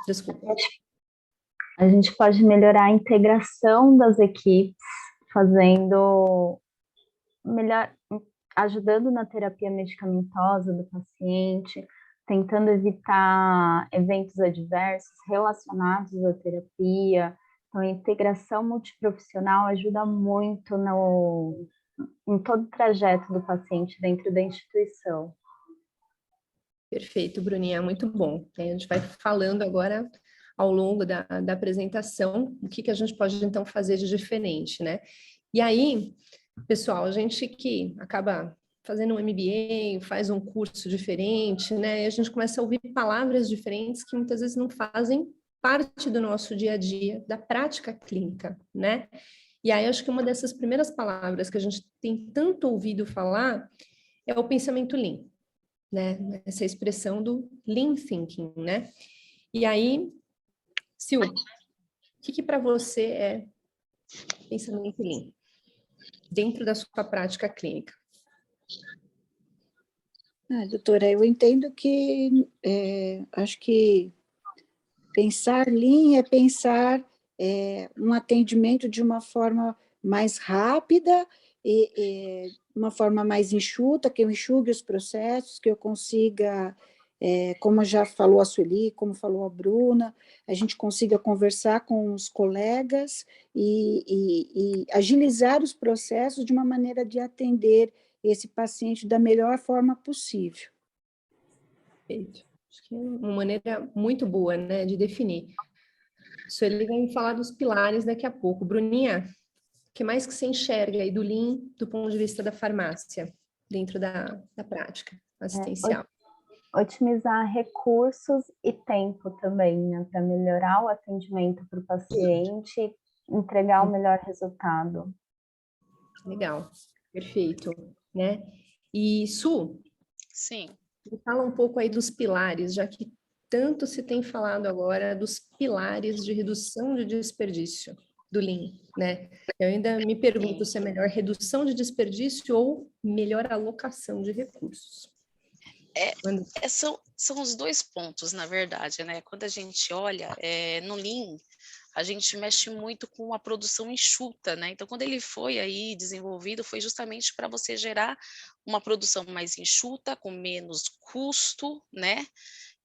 Desculpa. A gente pode melhorar a integração das equipes, fazendo melhor, ajudando na terapia medicamentosa do paciente, tentando evitar eventos adversos relacionados à terapia. Então, a integração multiprofissional ajuda muito em todo o trajeto do paciente dentro da instituição. Perfeito, Bruninha, muito bom. A gente vai falando agora ao longo da apresentação o que a gente pode então fazer de diferente, né? E aí, pessoal, a gente que acaba fazendo um MBA, faz um curso diferente, né? E a gente começa a ouvir palavras diferentes que muitas vezes não fazem parte do nosso dia a dia, da prática clínica, né? E aí, acho que uma dessas primeiras palavras que a gente tem tanto ouvido falar é o pensamento Lean, né? Essa expressão do Lean Thinking, né? E aí, Sil, o que para você é pensamento Lean dentro da sua prática clínica? Doutora, eu entendo que acho que pensar Lean é pensar um atendimento de uma forma mais rápida e uma forma mais enxuta, que eu enxugue os processos, que eu consiga, como já falou a Sueli, como falou a Bruna, a gente consiga conversar com os colegas e agilizar os processos de uma maneira de atender esse paciente da melhor forma possível. Perfeito. Acho que é uma maneira muito boa, né, de definir. Sueli vai me falar dos pilares daqui a pouco. Bruninha, o que mais que você enxerga aí do Lean do ponto de vista da farmácia, dentro da prática assistencial? Otimizar recursos e tempo também, né, para melhorar o atendimento para o paciente e entregar o melhor resultado. Legal, perfeito, né? E Su, sim, me fala um pouco aí dos pilares, já que tanto se tem falado agora dos pilares de redução de desperdício do Lean, né? Eu ainda me pergunto se é melhor redução de desperdício ou melhor alocação de recursos. São os dois pontos, na verdade, né? Quando a gente olha no Lean, a gente mexe muito com a produção enxuta, né? Então, quando ele foi aí desenvolvido, foi justamente para você gerar uma produção mais enxuta, com menos custo, né?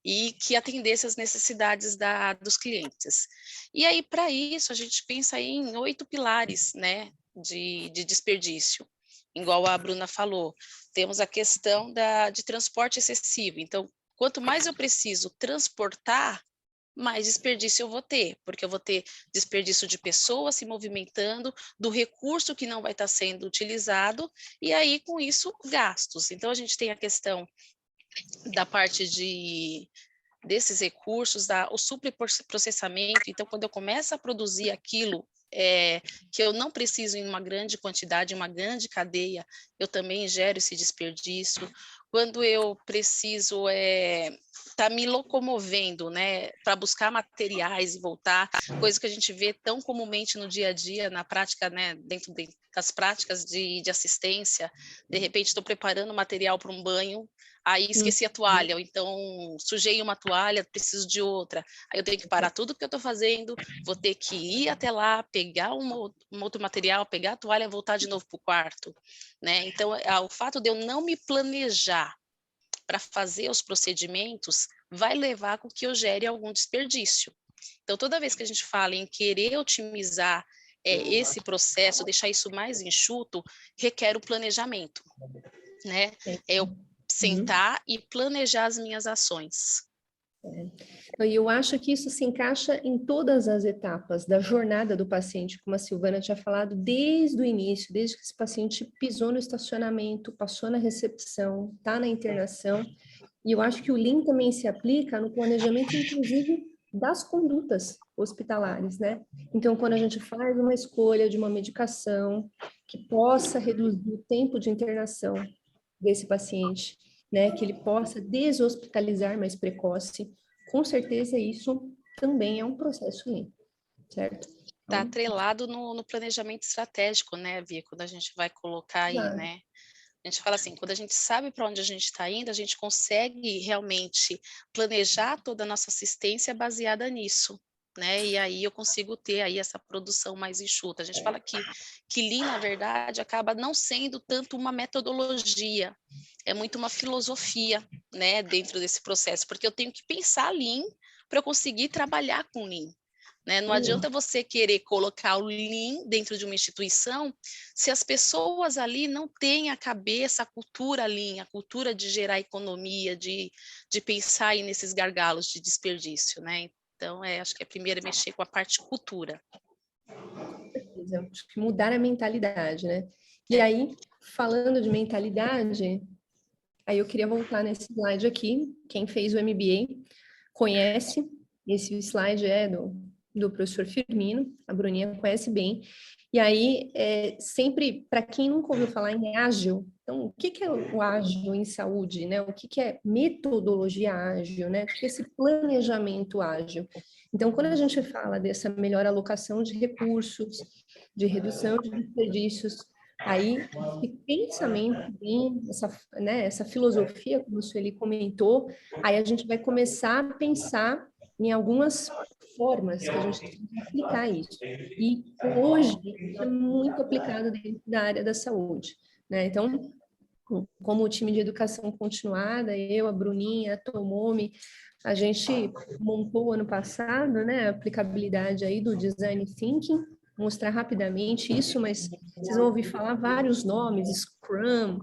E que atendesse às necessidades dos clientes. E aí, para isso, a gente pensa aí em 8 pilares, né? De desperdício. Igual a Bruna falou, temos a questão de transporte excessivo. Então, quanto mais eu preciso transportar, mais desperdício eu vou ter, porque eu vou ter desperdício de pessoas se movimentando, do recurso que não vai estar sendo utilizado, e aí, com isso, gastos. Então, a gente tem a questão da parte desses recursos, o superprocessamento. Então, quando eu começo a produzir aquilo que eu não preciso em uma grande quantidade, uma grande cadeia, eu também gero esse desperdício. Quando eu preciso tá me locomovendo, né, para buscar materiais e voltar, coisa que a gente vê tão comumente no dia a dia, na prática, né, dentro das práticas de assistência. De repente, estou preparando material para um banho, aí esqueci a toalha, ou então sujei uma toalha, preciso de outra. Aí eu tenho que parar tudo que eu estou fazendo, vou ter que ir até lá, pegar um outro material, pegar a toalha e voltar de novo para o quarto, né? Então, o fato de eu não me planejar para fazer os procedimentos vai levar com que eu gere algum desperdício. Então, toda vez que a gente fala em querer otimizar esse processo, deixar isso mais enxuto, requer o planejamento, né? Eu sentar e planejar as minhas ações. E eu acho que isso se encaixa em todas as etapas da jornada do paciente, como a Silvana tinha falado, desde o início, desde que esse paciente pisou no estacionamento, passou na recepção, está na internação. E eu acho que o Lean também se aplica no planejamento, inclusive, das condutas hospitalares, né? Então, quando a gente faz uma escolha de uma medicação que possa reduzir o tempo de internação desse paciente, né, que ele possa deshospitalizar mais precoce, com certeza isso também é um processo Lean, certo? Está atrelado no planejamento estratégico, né, Via? Quando a gente vai colocar aí, né, A gente fala assim, quando a gente sabe para onde a gente está indo, a gente consegue realmente planejar toda a nossa assistência baseada nisso, né? E aí eu consigo ter aí essa produção mais enxuta. A gente fala que Lean, na verdade, acaba não sendo tanto uma metodologia, é muito uma filosofia, né, dentro desse processo, porque eu tenho que pensar Lean para eu conseguir trabalhar com Lean. Né? Não adianta você querer colocar o Lean dentro de uma instituição se as pessoas ali não têm a cabeça, a cultura Lean, a cultura de gerar economia, de pensar aí nesses gargalos de desperdício, né? Então, acho que a primeira é mexer com a parte cultura. Acho que mudar a mentalidade, né? E aí, falando de mentalidade, aí eu queria voltar nesse slide aqui. Quem fez o MBA conhece, esse slide é do professor Firmino, a Bruninha conhece bem. E aí, sempre, para quem nunca ouviu falar em ágil, então, o que é o ágil em saúde, né? O que é metodologia ágil, né? O que é esse planejamento ágil? Então, quando a gente fala dessa melhor alocação de recursos, de redução de desperdícios, aí esse pensamento bem, essa filosofia, como o Sueli comentou, aí a gente vai começar a pensar em algumas formas que a gente tem que aplicar isso. E hoje é muito aplicado dentro da área da saúde, né? Então, como o time de educação continuada, eu, a Bruninha, a Tomomi, a gente montou ano passado, né, a aplicabilidade aí do Design Thinking, mostrar rapidamente isso, mas vocês vão ouvir falar vários nomes, Scrum,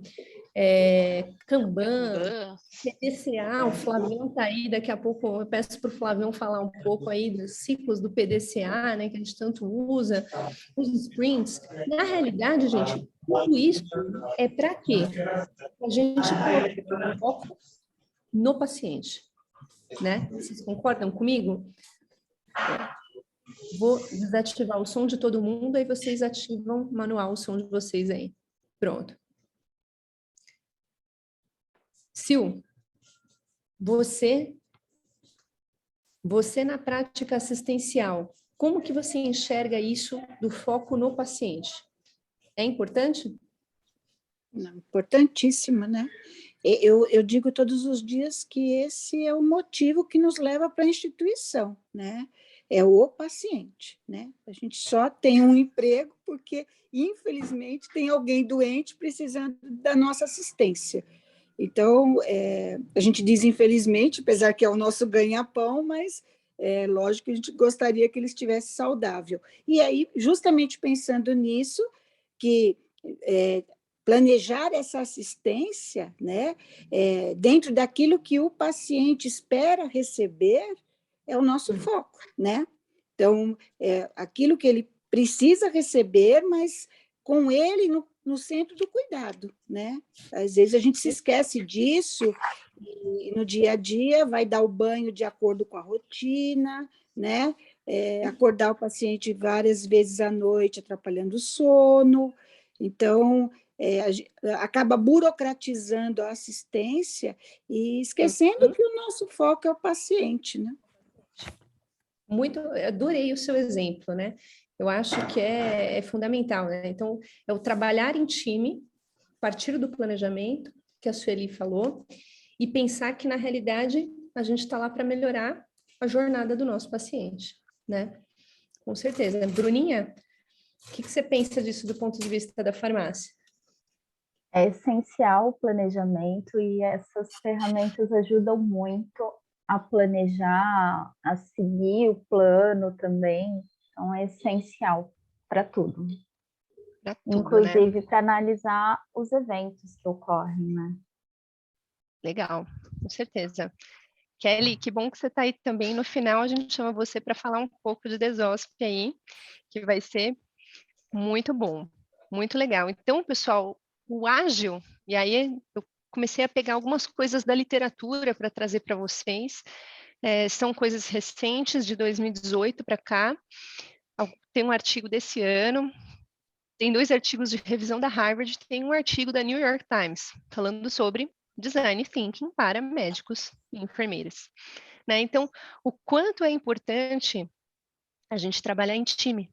Kanban, PDCA, o Flavião está aí, daqui a pouco eu peço para o Flavião falar um pouco aí dos ciclos do PDCA, né, que a gente tanto usa, os sprints. Na realidade, gente, tudo isso é para quê? A gente coloca o foco no paciente, né? Vocês concordam comigo? Vou desativar o som de todo mundo, aí vocês ativam manual o som de vocês aí. Pronto. Sil, você na prática assistencial, como que você enxerga isso do foco no paciente? É importante? Não, importantíssimo, né? Eu digo todos os dias que esse é o motivo que nos leva para a instituição, né? É o paciente, né? A gente só tem um emprego porque, infelizmente, tem alguém doente precisando da nossa assistência. Então, a gente diz infelizmente, apesar que é o nosso ganha-pão, mas é lógico que a gente gostaria que ele estivesse saudável. E aí, justamente pensando nisso, que planejar essa assistência, né, dentro daquilo que o paciente espera receber, é o nosso foco, né? Então, aquilo que ele precisa receber, mas com ele no centro do cuidado, né? Às vezes a gente se esquece disso e no dia a dia vai dar o banho de acordo com a rotina, né? Acordar o paciente várias vezes à noite, atrapalhando o sono. Então, acaba burocratizando a assistência e esquecendo que o nosso foco é o paciente, né? Adorei o seu exemplo, né? Eu acho que é fundamental, né? Então, é o trabalhar em time, partir do planejamento, que a Sueli falou, e pensar que, na realidade, a gente está lá para melhorar a jornada do nosso paciente, né? Com certeza. Bruninha, o que você pensa disso do ponto de vista da farmácia? É essencial o planejamento e essas ferramentas ajudam muito a planejar, a seguir o plano também. Então, é essencial para tudo. Pra tudo, Inclusive né? para analisar os eventos que ocorrem, né? Legal, com certeza. Kelly, que bom que você está aí também. No final, a gente chama você para falar um pouco de DESOSP aí, que vai ser muito bom, muito legal. Então, pessoal, o ágil, e aí eu comecei a pegar algumas coisas da literatura para trazer para vocês. São coisas recentes, de 2018 para cá. Tem um artigo desse ano, tem 2 artigos de revisão da Harvard, tem um artigo da New York Times falando sobre design thinking para médicos e enfermeiras, né? Então, o quanto é importante a gente trabalhar em time,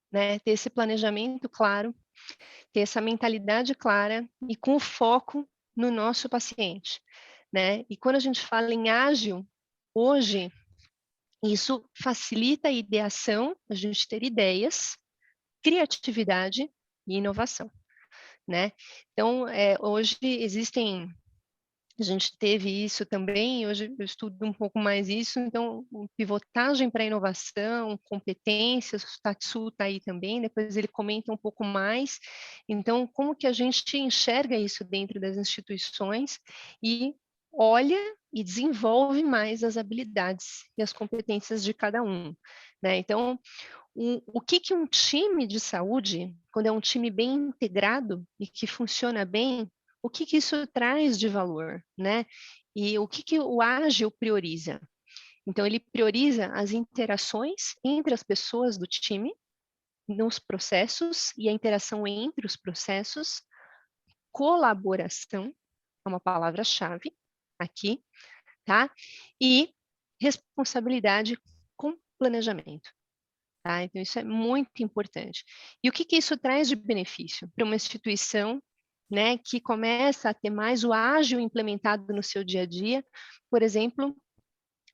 né? Ter esse planejamento claro, ter essa mentalidade clara e com foco no nosso paciente, né? E quando a gente fala em ágil, hoje, isso facilita a ideação, a gente ter ideias, criatividade e inovação, né? Então, hoje existem, a gente teve isso também, hoje eu estudo um pouco mais isso, então, pivotagem para inovação, competências, o Tatsu está aí também, depois ele comenta um pouco mais. Então, como que a gente enxerga isso dentro das instituições e olha e desenvolve mais as habilidades e as competências de cada um, né? Então, o que que um time de saúde, quando é um time bem integrado e que funciona bem, o que que isso traz de valor, né? E o que que o ágil prioriza? Então, ele prioriza as interações entre as pessoas do time, nos processos e a interação entre os processos, colaboração, é uma palavra-chave aqui, tá? E responsabilidade com planejamento. Tá? Então, isso é muito importante. E o que que isso traz de benefício para uma instituição, né, que começa a ter mais o ágil implementado no seu dia a dia, por exemplo,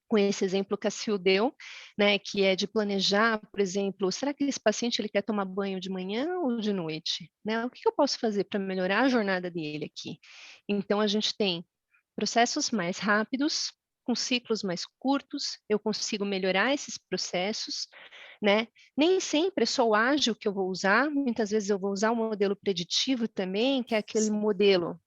com esse exemplo que a Sil deu, né, que é de planejar, por exemplo, será que esse paciente ele quer tomar banho de manhã ou de noite? Né? O que que eu posso fazer para melhorar a jornada dele aqui? Então, a gente tem processos mais rápidos, com ciclos mais curtos, eu consigo melhorar esses processos, né? Nem sempre é só o ágil que eu vou usar, muitas vezes eu vou usar o modelo preditivo também, que é aquele Sim. modelo,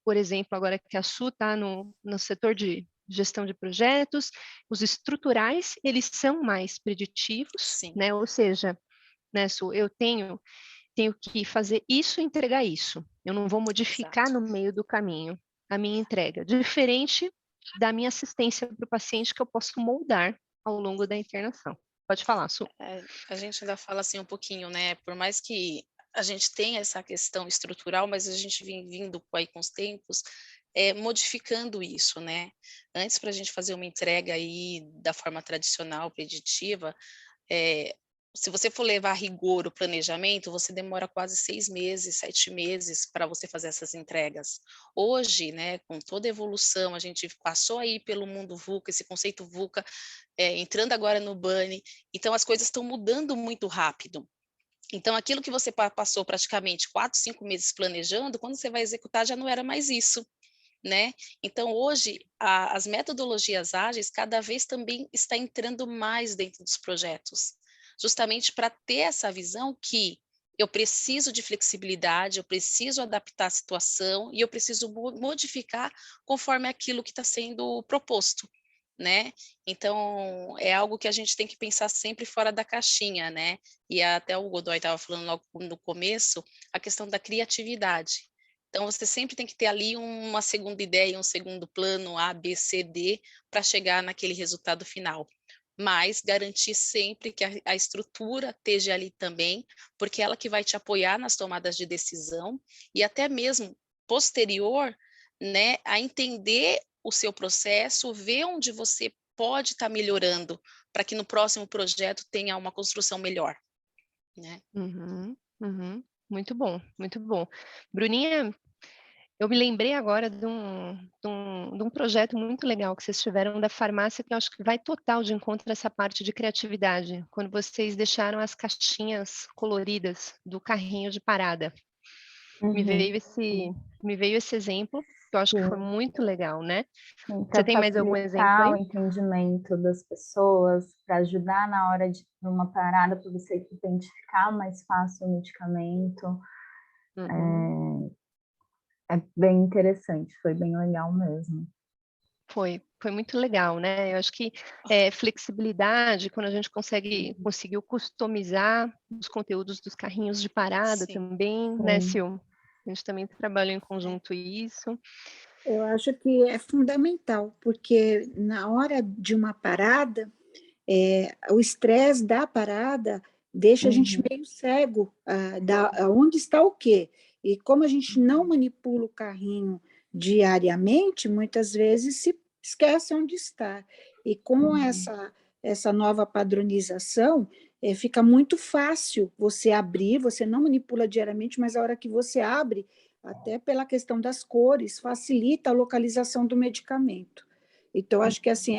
por exemplo, agora que a Su está no setor de gestão de projetos, os estruturais, eles são mais preditivos, Sim. né? Ou seja, né, Su, eu tenho que fazer isso e entregar isso. Eu não vou modificar Exato. no meio do caminho a minha entrega, diferente da minha assistência para o paciente que eu posso moldar ao longo da internação. Pode falar, Su. A gente ainda fala assim um pouquinho, né? Por mais que a gente tenha essa questão estrutural, mas a gente vem vindo aí com os tempos, modificando isso, né? Antes, para a gente fazer uma entrega aí da forma tradicional, preditiva, é, se você for levar a rigor o planejamento, você demora quase 6 meses, 7 meses para você fazer essas entregas. Hoje, né, com toda a evolução, a gente passou aí pelo mundo VUCA, esse conceito VUCA, entrando agora no BANI, então as coisas estão mudando muito rápido. Então, aquilo que você passou praticamente 4, 5 meses planejando, quando você vai executar já não era mais isso, né? Então, hoje, as metodologias ágeis cada vez também está entrando mais dentro dos projetos, justamente para ter essa visão que eu preciso de flexibilidade, eu preciso adaptar a situação e eu preciso modificar conforme aquilo que está sendo proposto, né? Então, é algo que a gente tem que pensar sempre fora da caixinha, né? E até o Godoy estava falando logo no começo, a questão da criatividade. Então, você sempre tem que ter ali uma segunda ideia, um segundo plano, A, B, C, D, para chegar naquele resultado final. Mas garantir sempre que a estrutura esteja ali também, porque ela que vai te apoiar nas tomadas de decisão e até mesmo posterior, né, a entender o seu processo, ver onde você pode estar melhorando, para que no próximo projeto tenha uma construção melhor, né? Uhum, uhum. Muito bom, muito bom. Bruninha, eu me lembrei agora de um projeto muito legal que vocês tiveram da farmácia, que eu acho que vai total de encontro a essa parte de criatividade, quando vocês deixaram as caixinhas coloridas do carrinho de parada. Me Uhum. veio esse exemplo, que eu acho que foi Sim, muito legal, né? Você para tem mais algum exemplo facilitar aí? o entendimento das pessoas, para ajudar na hora de uma parada, para você identificar mais fácil o medicamento. Uhum. É bem interessante, foi bem legal mesmo. Foi muito legal, né? Eu acho que flexibilidade, quando a gente conseguiu customizar os conteúdos dos carrinhos de parada Sim. também, né, Sim, Sil? A gente também trabalhou em conjunto isso. Eu acho que é fundamental, porque na hora de uma parada, o estresse da parada deixa a gente uhum, meio cego aonde está o quê. E como a gente não manipula o carrinho diariamente, muitas vezes se esquece onde está. E com uhum, essa essa nova padronização, fica muito fácil você abrir, você não manipula diariamente, mas a hora que você abre, até pela questão das cores, facilita a localização do medicamento. Então, acho que assim,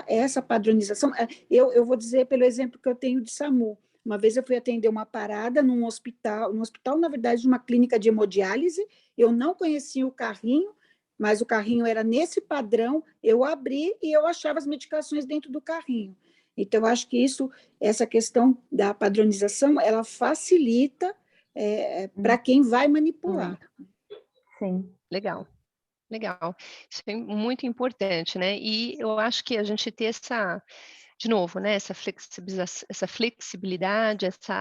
essa padronização, eu vou dizer pelo exemplo que eu tenho de SAMU. Uma vez eu fui atender uma parada num hospital, na verdade, numa clínica de hemodiálise, eu não conhecia o carrinho, mas o carrinho era nesse padrão, eu abri e eu achava as medicações dentro do carrinho. Então, eu acho que essa questão da padronização, ela facilita para quem vai manipular. Sim. Legal. Legal, isso é muito importante, né? E eu acho que a gente ter de novo, né? Essa flexibilidade, essa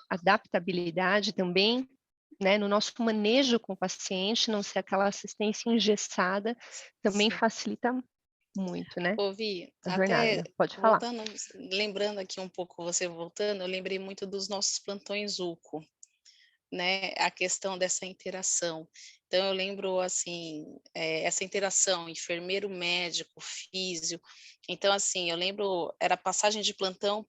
adaptabilidade também, né? No nosso manejo com o paciente, não ser aquela assistência engessada, também facilita muito, né? Ouvi, A até jornada. Pode falar. voltando, lembrando aqui um pouco, você voltando, eu lembrei muito dos nossos plantões UCO, né, a questão dessa interação. Então, eu lembro, assim, essa interação, enfermeiro, médico, físio. Então, assim, eu lembro, era passagem de plantão,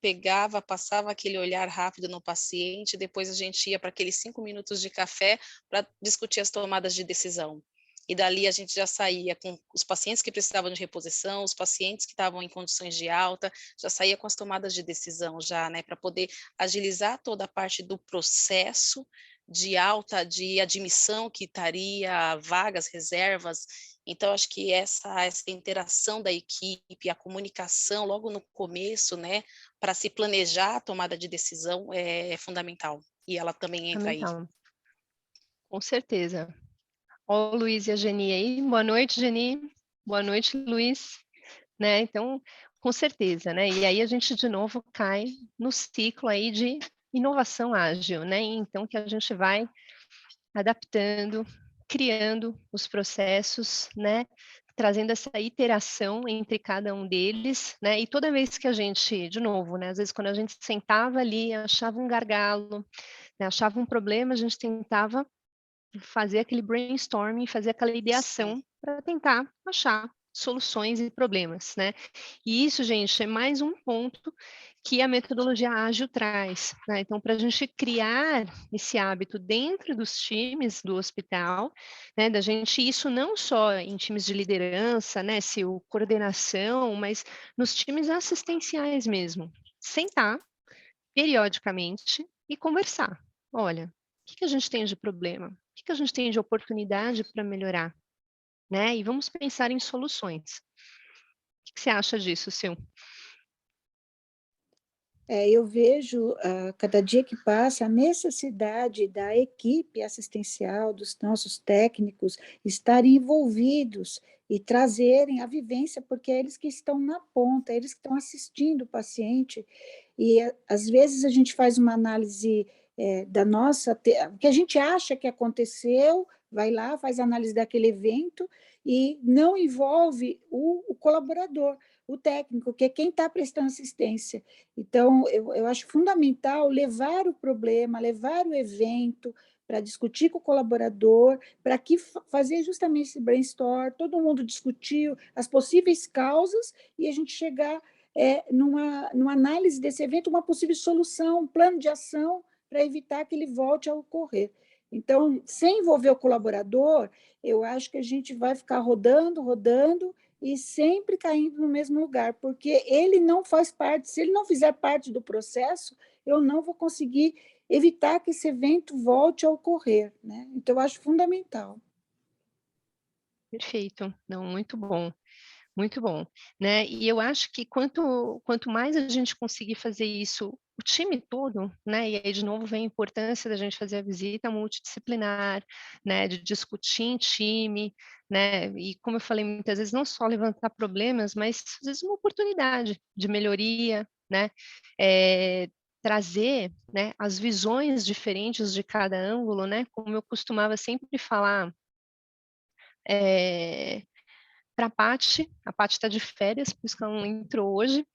passava aquele olhar rápido no paciente, depois a gente ia para aqueles 5 minutos de café para discutir as tomadas de decisão. E dali a gente já saía com os pacientes que precisavam de reposição, os pacientes que estavam em condições de alta, já saía com as tomadas de decisão já, né, para poder agilizar toda a parte do processo de alta, de admissão que estaria, vagas, reservas. Então, acho que essa interação da equipe, a comunicação logo no começo, né, para se planejar a tomada de decisão é fundamental. E ela também entra aí. Com certeza. Ó, o Luiz e a Geni aí. Boa noite, Geni. Boa noite, Luiz. Né? Então, com certeza, né? E aí a gente de novo cai no ciclo aí de inovação ágil, né? Então, que a gente vai adaptando, criando os processos, né? Trazendo essa iteração entre cada um deles, né? E toda vez que a gente, de novo, né? Às vezes quando a gente sentava ali, achava um gargalo, né? Achava um problema, a gente tentava fazer aquele brainstorming, fazer aquela ideação para tentar achar soluções e problemas, né? E isso, gente, é mais um ponto que a metodologia ágil traz, né? Então, para a gente criar esse hábito dentro dos times do hospital, né? Da gente, isso não só em times de liderança, né? Se o coordenação, mas nos times assistenciais mesmo. Sentar periodicamente e conversar. Olha, o que a gente tem de problema? O que a gente tem de oportunidade para melhorar? Né? E vamos pensar em soluções. O que você acha disso, Sil? Eu vejo, cada dia que passa, a necessidade da equipe assistencial, dos nossos técnicos, estarem envolvidos e trazerem a vivência, porque é eles que estão na ponta, é eles que estão assistindo o paciente. E, às vezes, a gente faz uma análise da nossa... O que a gente acha que aconteceu, vai lá, faz a análise daquele evento e não envolve o colaborador, o técnico, que é quem está prestando assistência. Então, eu acho fundamental levar o problema, levar o evento para discutir com o colaborador, para que fazer justamente esse brainstorm, todo mundo discutir as possíveis causas e a gente chegar numa análise desse evento, uma possível solução, um plano de ação para evitar que ele volte a ocorrer. Então, sem envolver o colaborador, eu acho que a gente vai ficar rodando e sempre caindo no mesmo lugar, porque ele não faz parte, se ele não fizer parte do processo, eu não vou conseguir evitar que esse evento volte a ocorrer, né? Então, eu acho fundamental. Perfeito. Não, muito bom, né? E eu acho que quanto mais a gente conseguir fazer isso, o time todo, né? E aí, de novo, vem a importância da gente fazer a visita multidisciplinar, né? De discutir em time, né? E como eu falei muitas vezes, não só levantar problemas, mas às vezes uma oportunidade de melhoria, né? Trazer, né, as visões diferentes de cada ângulo, né? Como eu costumava sempre falar, para a Paty está de férias, por isso que ela não entrou hoje,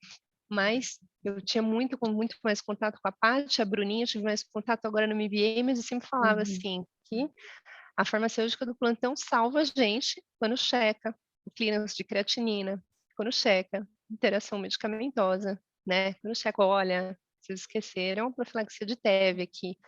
mas eu tinha muito mais contato com a Paty, a Bruninha, tive mais contato agora no MBA, mas eu sempre falava assim, que a farmacêutica do plantão salva a gente quando checa o clearance de creatinina, quando checa interação medicamentosa, né? Quando chega, olha, vocês esqueceram a profilaxia de TEV aqui,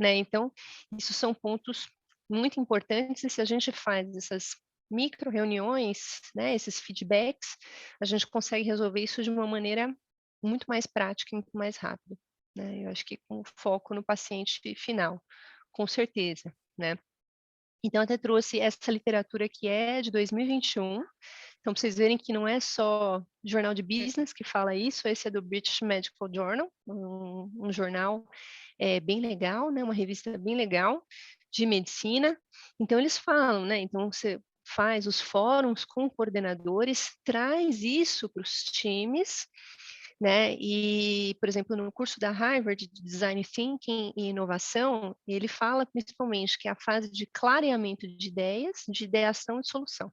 né? Então, isso são pontos muito importantes, e se a gente faz essas micro reuniões, né, esses feedbacks, a gente consegue resolver isso de uma maneira muito mais prática e muito mais rápida, né? Eu acho que com foco no paciente final, com certeza, né? Então, até trouxe essa literatura que é de 2021. Então, para vocês verem que não é só jornal de business que fala isso, esse é do British Medical Journal, um jornal bem legal, né? Uma revista bem legal de medicina. Então, eles falam, né? Então, você faz os fóruns com coordenadores, traz isso para os times, né? E, por exemplo, no curso da Harvard de Design Thinking e Inovação, ele fala principalmente que é a fase de clareamento de ideias, de ideação e solução,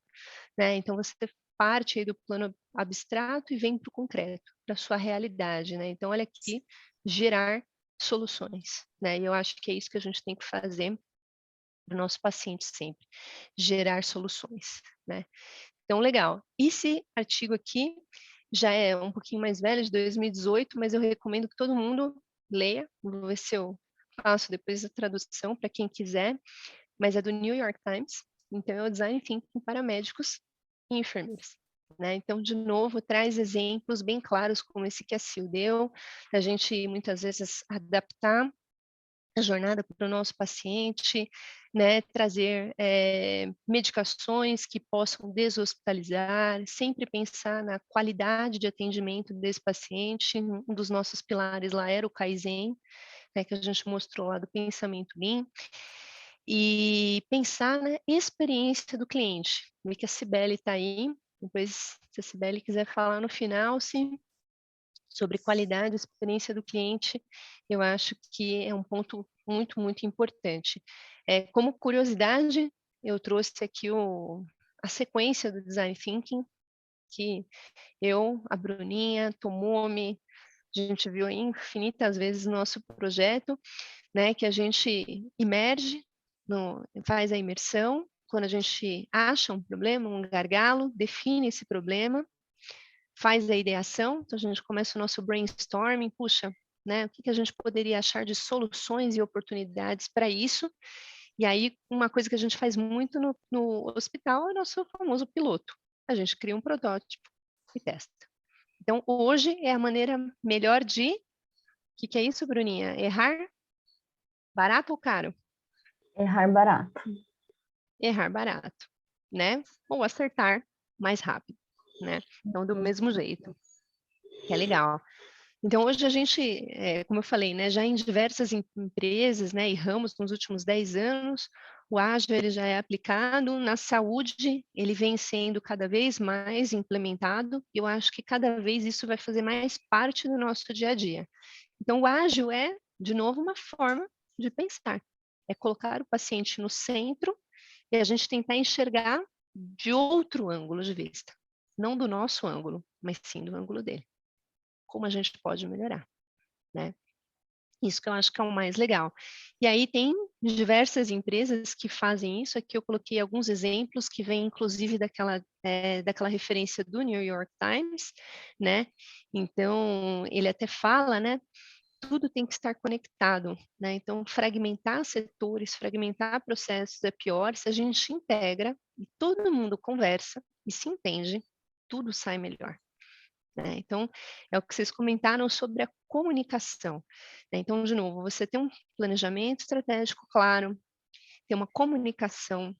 né? Então, você parte aí do plano abstrato e vem para o concreto, para a sua realidade, né? Então, olha aqui, gerar soluções, né? E eu acho que é isso que a gente tem que fazer para o nosso paciente sempre, gerar soluções, né? Então, legal. Esse artigo aqui já é um pouquinho mais velho, de 2018, mas eu recomendo que todo mundo leia. Vou ver se eu faço depois a tradução para quem quiser, mas é do New York Times. Então, é o Design Thinking para médicos e enfermeiros, né? Então, de novo, traz exemplos bem claros, como esse que a Sil deu, da gente muitas vezes adaptar a jornada para o nosso paciente, né, trazer medicações que possam deshospitalizar, sempre pensar na qualidade de atendimento desse paciente. Um dos nossos pilares lá era o Kaizen, né, que a gente mostrou lá do pensamento Lean, e pensar na experiência do cliente. Vi que a Cibele está aí, depois, se a Cibele quiser falar no final, sim, sobre qualidade e experiência do cliente, eu acho que é um ponto muito, muito importante. Como curiosidade, eu trouxe aqui a sequência do Design Thinking, que eu, a Bruninha, Tomomi, a gente viu aí infinitas vezes no nosso projeto, né, que a gente imerge, faz a imersão, quando a gente acha um problema, um gargalo, define esse problema, faz a ideação, então a gente começa o nosso brainstorming, puxa, né, o que a gente poderia achar de soluções e oportunidades para isso, e aí uma coisa que a gente faz muito no hospital é o nosso famoso piloto, a gente cria um protótipo e testa. Então, hoje é a maneira melhor de, o que é isso, Bruninha? Errar barato ou caro? Errar barato. Errar barato, né? Ou acertar mais rápido, né? Então, do mesmo jeito, que é legal. Então, hoje a gente, como eu falei, né, já em diversas empresas, né, e ramos nos últimos 10 anos, o ágil ele já é aplicado na saúde, ele vem sendo cada vez mais implementado, e eu acho que cada vez isso vai fazer mais parte do nosso dia a dia. Então, o ágil é, de novo, uma forma de pensar, é colocar o paciente no centro e a gente tentar enxergar de outro ângulo de vista, não do nosso ângulo, mas sim do ângulo dele. Como a gente pode melhorar, né? Isso que eu acho que é o mais legal. E aí tem diversas empresas que fazem isso. Aqui eu coloquei alguns exemplos que vêm, inclusive, daquela referência do New York Times, né? Então, ele até fala, né? Tudo tem que estar conectado, né? Então, fragmentar setores, fragmentar processos é pior. Se a gente integra e todo mundo conversa e se entende, tudo sai melhor, né? Então, é o que vocês comentaram sobre a comunicação, né? Então, de novo, você tem um planejamento estratégico claro, ter uma comunicação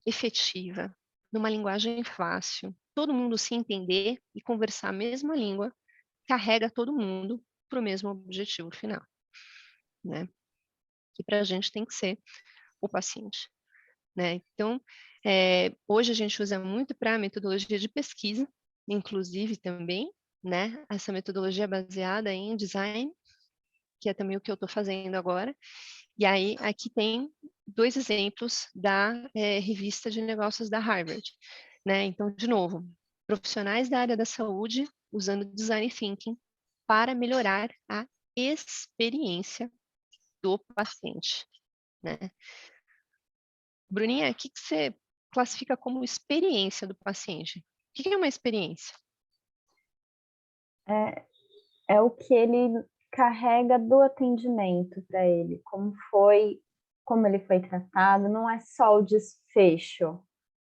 efetiva, numa linguagem fácil, todo mundo se entender e conversar a mesma língua, carrega todo mundo para o mesmo objetivo final, né? Que para a gente tem que ser o paciente, né? Então, hoje a gente usa muito para a metodologia de pesquisa, inclusive também, né? Essa metodologia baseada em design, que é também o que eu estou fazendo agora. E aí, aqui tem 2 exemplos da revista de negócios da Harvard, né? Então, de novo, profissionais da área da saúde usando design thinking para melhorar a experiência do paciente, né? Bruninha, o que você classifica como experiência do paciente? O que é uma experiência? é o que ele carrega do atendimento para ele, como ele foi tratado, não é só o desfecho,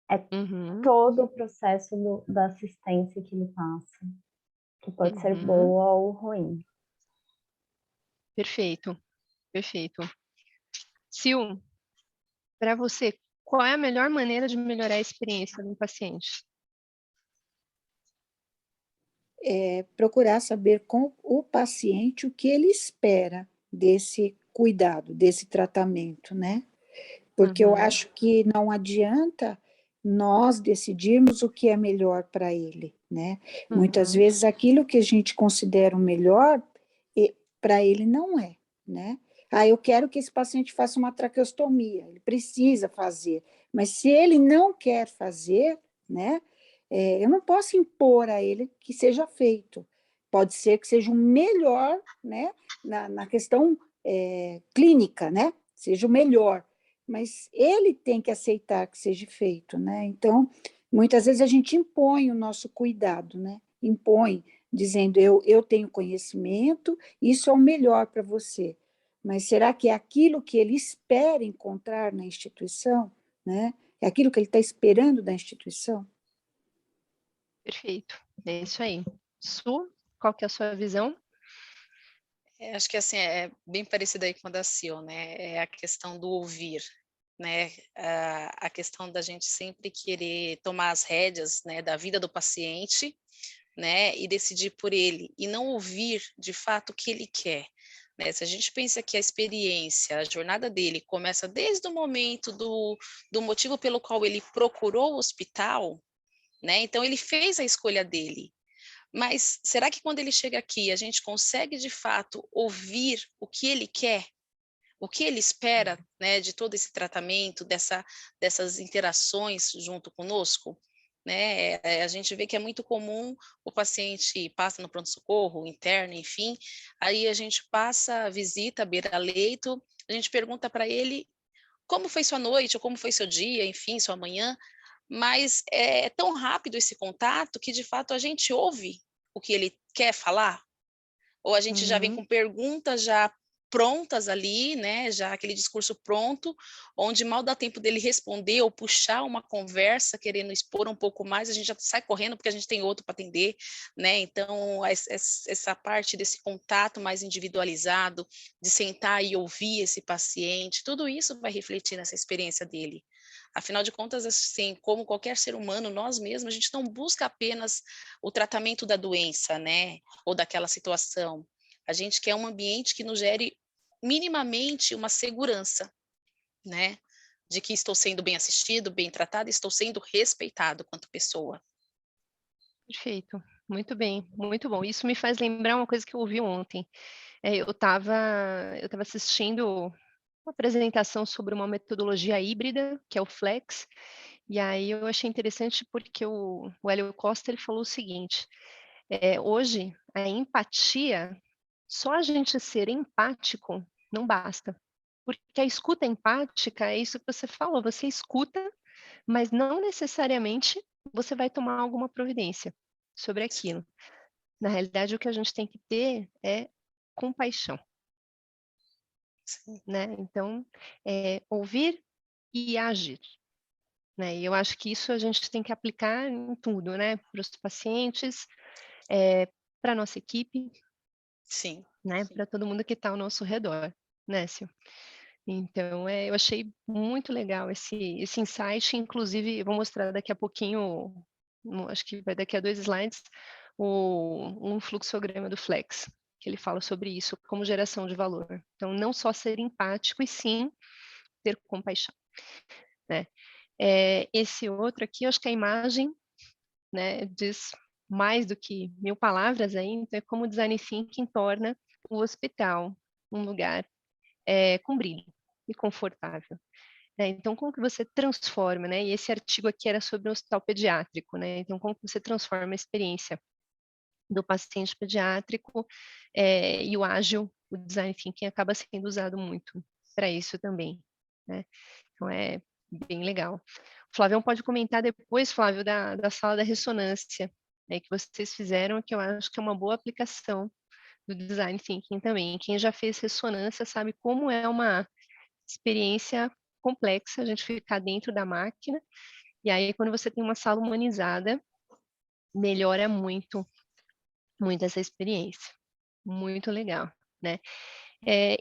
é Uhum, todo o processo da assistência que ele passa, que pode ser uhum. boa ou ruim. Perfeito, perfeito. Sil, para você, qual é a melhor maneira de melhorar a experiência do paciente? Procurar saber com o paciente o que ele espera desse cuidado, desse tratamento, né? Porque eu Uhum, acho que não adianta nós decidirmos o que é melhor para ele, né? Muitas uhum, vezes aquilo que a gente considera o melhor, para ele não é, né? Ah, eu quero que esse paciente faça uma traqueostomia, ele precisa fazer, mas se ele não quer fazer, né? Eu não posso impor a ele que seja feito. Pode ser que seja o melhor, né? Na questão clínica, né? Seja o melhor, mas ele tem que aceitar que seja feito, né? Então, muitas vezes a gente impõe o nosso cuidado, né? Impõe, dizendo eu tenho conhecimento, isso é o melhor para você. Mas será que é aquilo que ele espera encontrar na instituição, né? É aquilo que ele está esperando da instituição? perfeito. É isso aí. Su, qual que é a sua visão? Acho que assim, é bem parecido aí com a da Sil, né, é a questão do ouvir, né, a questão da gente sempre querer tomar as rédeas, né, da vida do paciente, né, e decidir por ele, e não ouvir de fato o que ele quer, né. Se a gente pensa que a experiência, a jornada dele começa desde o momento do motivo pelo qual ele procurou o hospital, né, então ele fez a escolha dele. Mas será que quando ele chega aqui, a gente consegue de fato ouvir o que ele quer? O que ele espera, né, de todo esse tratamento, dessas interações junto conosco? Né? A gente vê que é muito comum o paciente passa no pronto-socorro, interno, enfim, aí a gente passa, visita, beira-leito, a gente pergunta para ele como foi sua noite, ou como foi seu dia, enfim, sua manhã, mas é tão rápido esse contato que de fato a gente ouve o que ele quer falar, ou a gente já vem Uhum, com perguntas já prontas ali, né, já aquele discurso pronto, onde mal dá tempo dele responder ou puxar uma conversa, querendo expor um pouco mais, a gente já sai correndo porque a gente tem outro para atender, né, então essa parte desse contato mais individualizado, de sentar e ouvir esse paciente, tudo isso vai refletir nessa experiência dele. Afinal de contas, assim, como qualquer ser humano, nós mesmos, a gente não busca apenas o tratamento da doença, né, ou daquela situação. A gente quer um ambiente que nos gere minimamente uma segurança, né, de que estou sendo bem assistido, bem tratado, estou sendo respeitado quanto pessoa. perfeito. Muito bem, muito bom. Isso me faz lembrar uma coisa que eu ouvi ontem. Eu estava assistindo uma apresentação sobre uma metodologia híbrida, que é o Flex, e aí eu achei interessante porque o Hélio Costa ele falou o seguinte: hoje a empatia, só a gente ser empático não basta, porque a escuta empática é isso que você falou, você escuta, mas não necessariamente você vai tomar alguma providência sobre aquilo. Na realidade, o que a gente tem que ter é compaixão, Sim, né? Então, ouvir e agir, né? E eu acho que isso a gente tem que aplicar em tudo, né? Para os pacientes, para a nossa equipe, sim. né? Para todo mundo que está ao nosso redor, né, Sil? Então, eu achei muito legal esse insight, inclusive, eu vou mostrar daqui a pouquinho, acho que vai daqui a 2 slides, um fluxograma do Flex, que ele fala sobre isso, como geração de valor. Então, não só ser empático, e sim ter compaixão, né? Esse outro aqui, eu acho que a imagem, né, diz mais do que 1000 palavras aí, então é como o design thinking torna o hospital um lugar com brilho e confortável. Então, como que você transforma, né? E esse artigo aqui era sobre o hospital pediátrico, né? Então, como que você transforma a experiência do paciente pediátrico e o ágil, o design thinking acaba sendo usado muito para isso também, né? Então, é bem legal. O Flavião pode comentar depois, Flávio, da sala da ressonância. né, que vocês fizeram, que eu acho que é uma boa aplicação do design thinking também. Quem já fez ressonância sabe como é uma experiência complexa a gente ficar dentro da máquina, e aí quando você tem uma sala humanizada, melhora muito, muito essa experiência. Muito legal, né?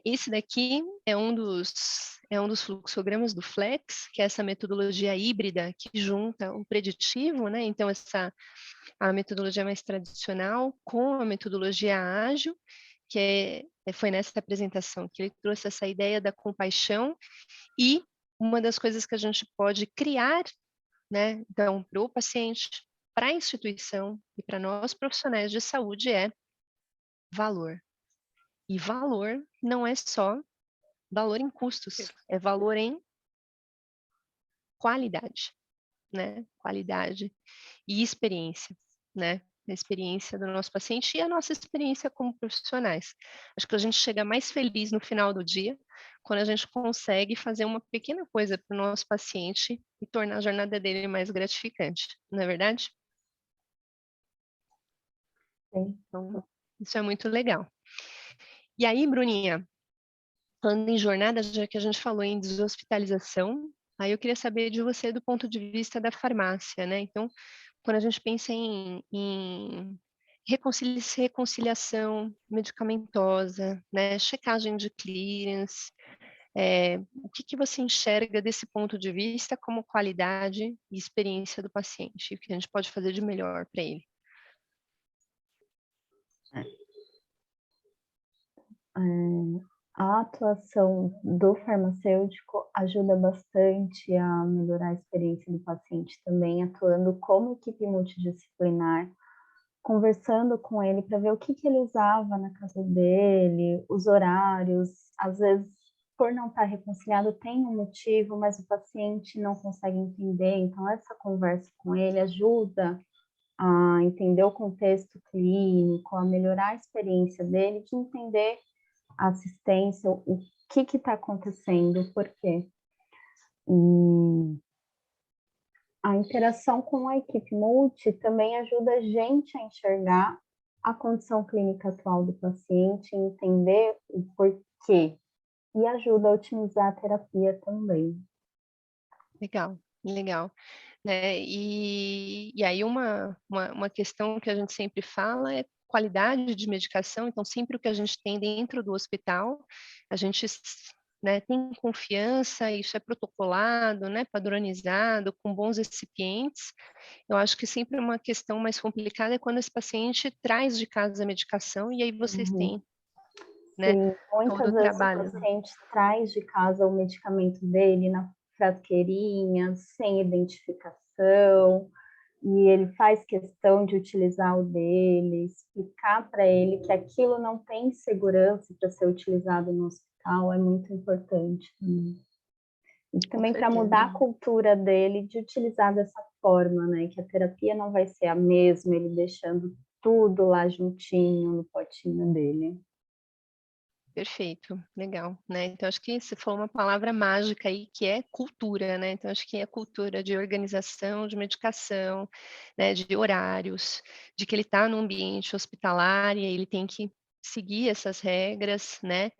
Esse daqui é um dos fluxogramas do Flex, que é essa metodologia híbrida que junta o preditivo, né? Então, a metodologia mais tradicional com a metodologia ágil, foi nessa apresentação que ele trouxe essa ideia da compaixão, e uma das coisas que a gente pode criar, né? Então, para o paciente, para a instituição e para nós profissionais de saúde é valor. E valor não é só valor em custos, é valor em qualidade, né? Qualidade e experiência, né? A experiência do nosso paciente e a nossa experiência como profissionais. Acho que a gente chega mais feliz no final do dia quando a gente consegue fazer uma pequena coisa para o nosso paciente e tornar a jornada dele mais gratificante, não é verdade? Sim. Então, isso é muito legal. E aí, Bruninha, falando em jornada, já que a gente falou em deshospitalização, aí eu queria saber de você do ponto de vista da farmácia, né? Então, quando a gente pensa em reconciliação medicamentosa, né? Checagem de clearance, o que que você enxerga desse ponto de vista como qualidade e experiência do paciente? O que a gente pode fazer de melhor para ele? A atuação do farmacêutico ajuda bastante a melhorar a experiência do paciente também, atuando como equipe multidisciplinar, conversando com ele para ver o que ele usava na casa dele, os horários, às vezes, por não estar reconciliado, tem um motivo, mas o paciente não consegue entender, então essa conversa com ele ajuda a entender o contexto clínico, a melhorar a experiência dele, de entender a assistência, o que está acontecendo, por quê. E a interação com a equipe multi também ajuda a gente a enxergar a condição clínica atual do paciente, entender o porquê, e ajuda a otimizar a terapia também. Legal, legal. Né? E aí uma questão que a gente sempre fala é qualidade de medicação, então sempre o que a gente tem dentro do hospital, a gente, né, tem confiança, isso é protocolado, né, padronizado, com bons recipientes. Eu acho que sempre uma questão mais complicada é quando esse paciente traz de casa a medicação e aí vocês têm, né, Sim, todo muitas o vezes o trabalho. paciente traz de casa o medicamento dele na frasqueirinha, sem identificação, e ele faz questão de utilizar o dele, explicar para ele que aquilo não tem segurança para ser utilizado no hospital, é muito importante também. E também para mudar a cultura dele de utilizar dessa forma, né? Que a terapia não vai ser a mesma, ele deixando tudo lá juntinho no potinho dele. Perfeito, legal, né? Então acho que você falou uma palavra mágica aí que é cultura, né? Então acho que é cultura de organização, de medicação, né? De horários, de que ele está no ambiente hospitalar e aí ele tem que seguir essas regras, né?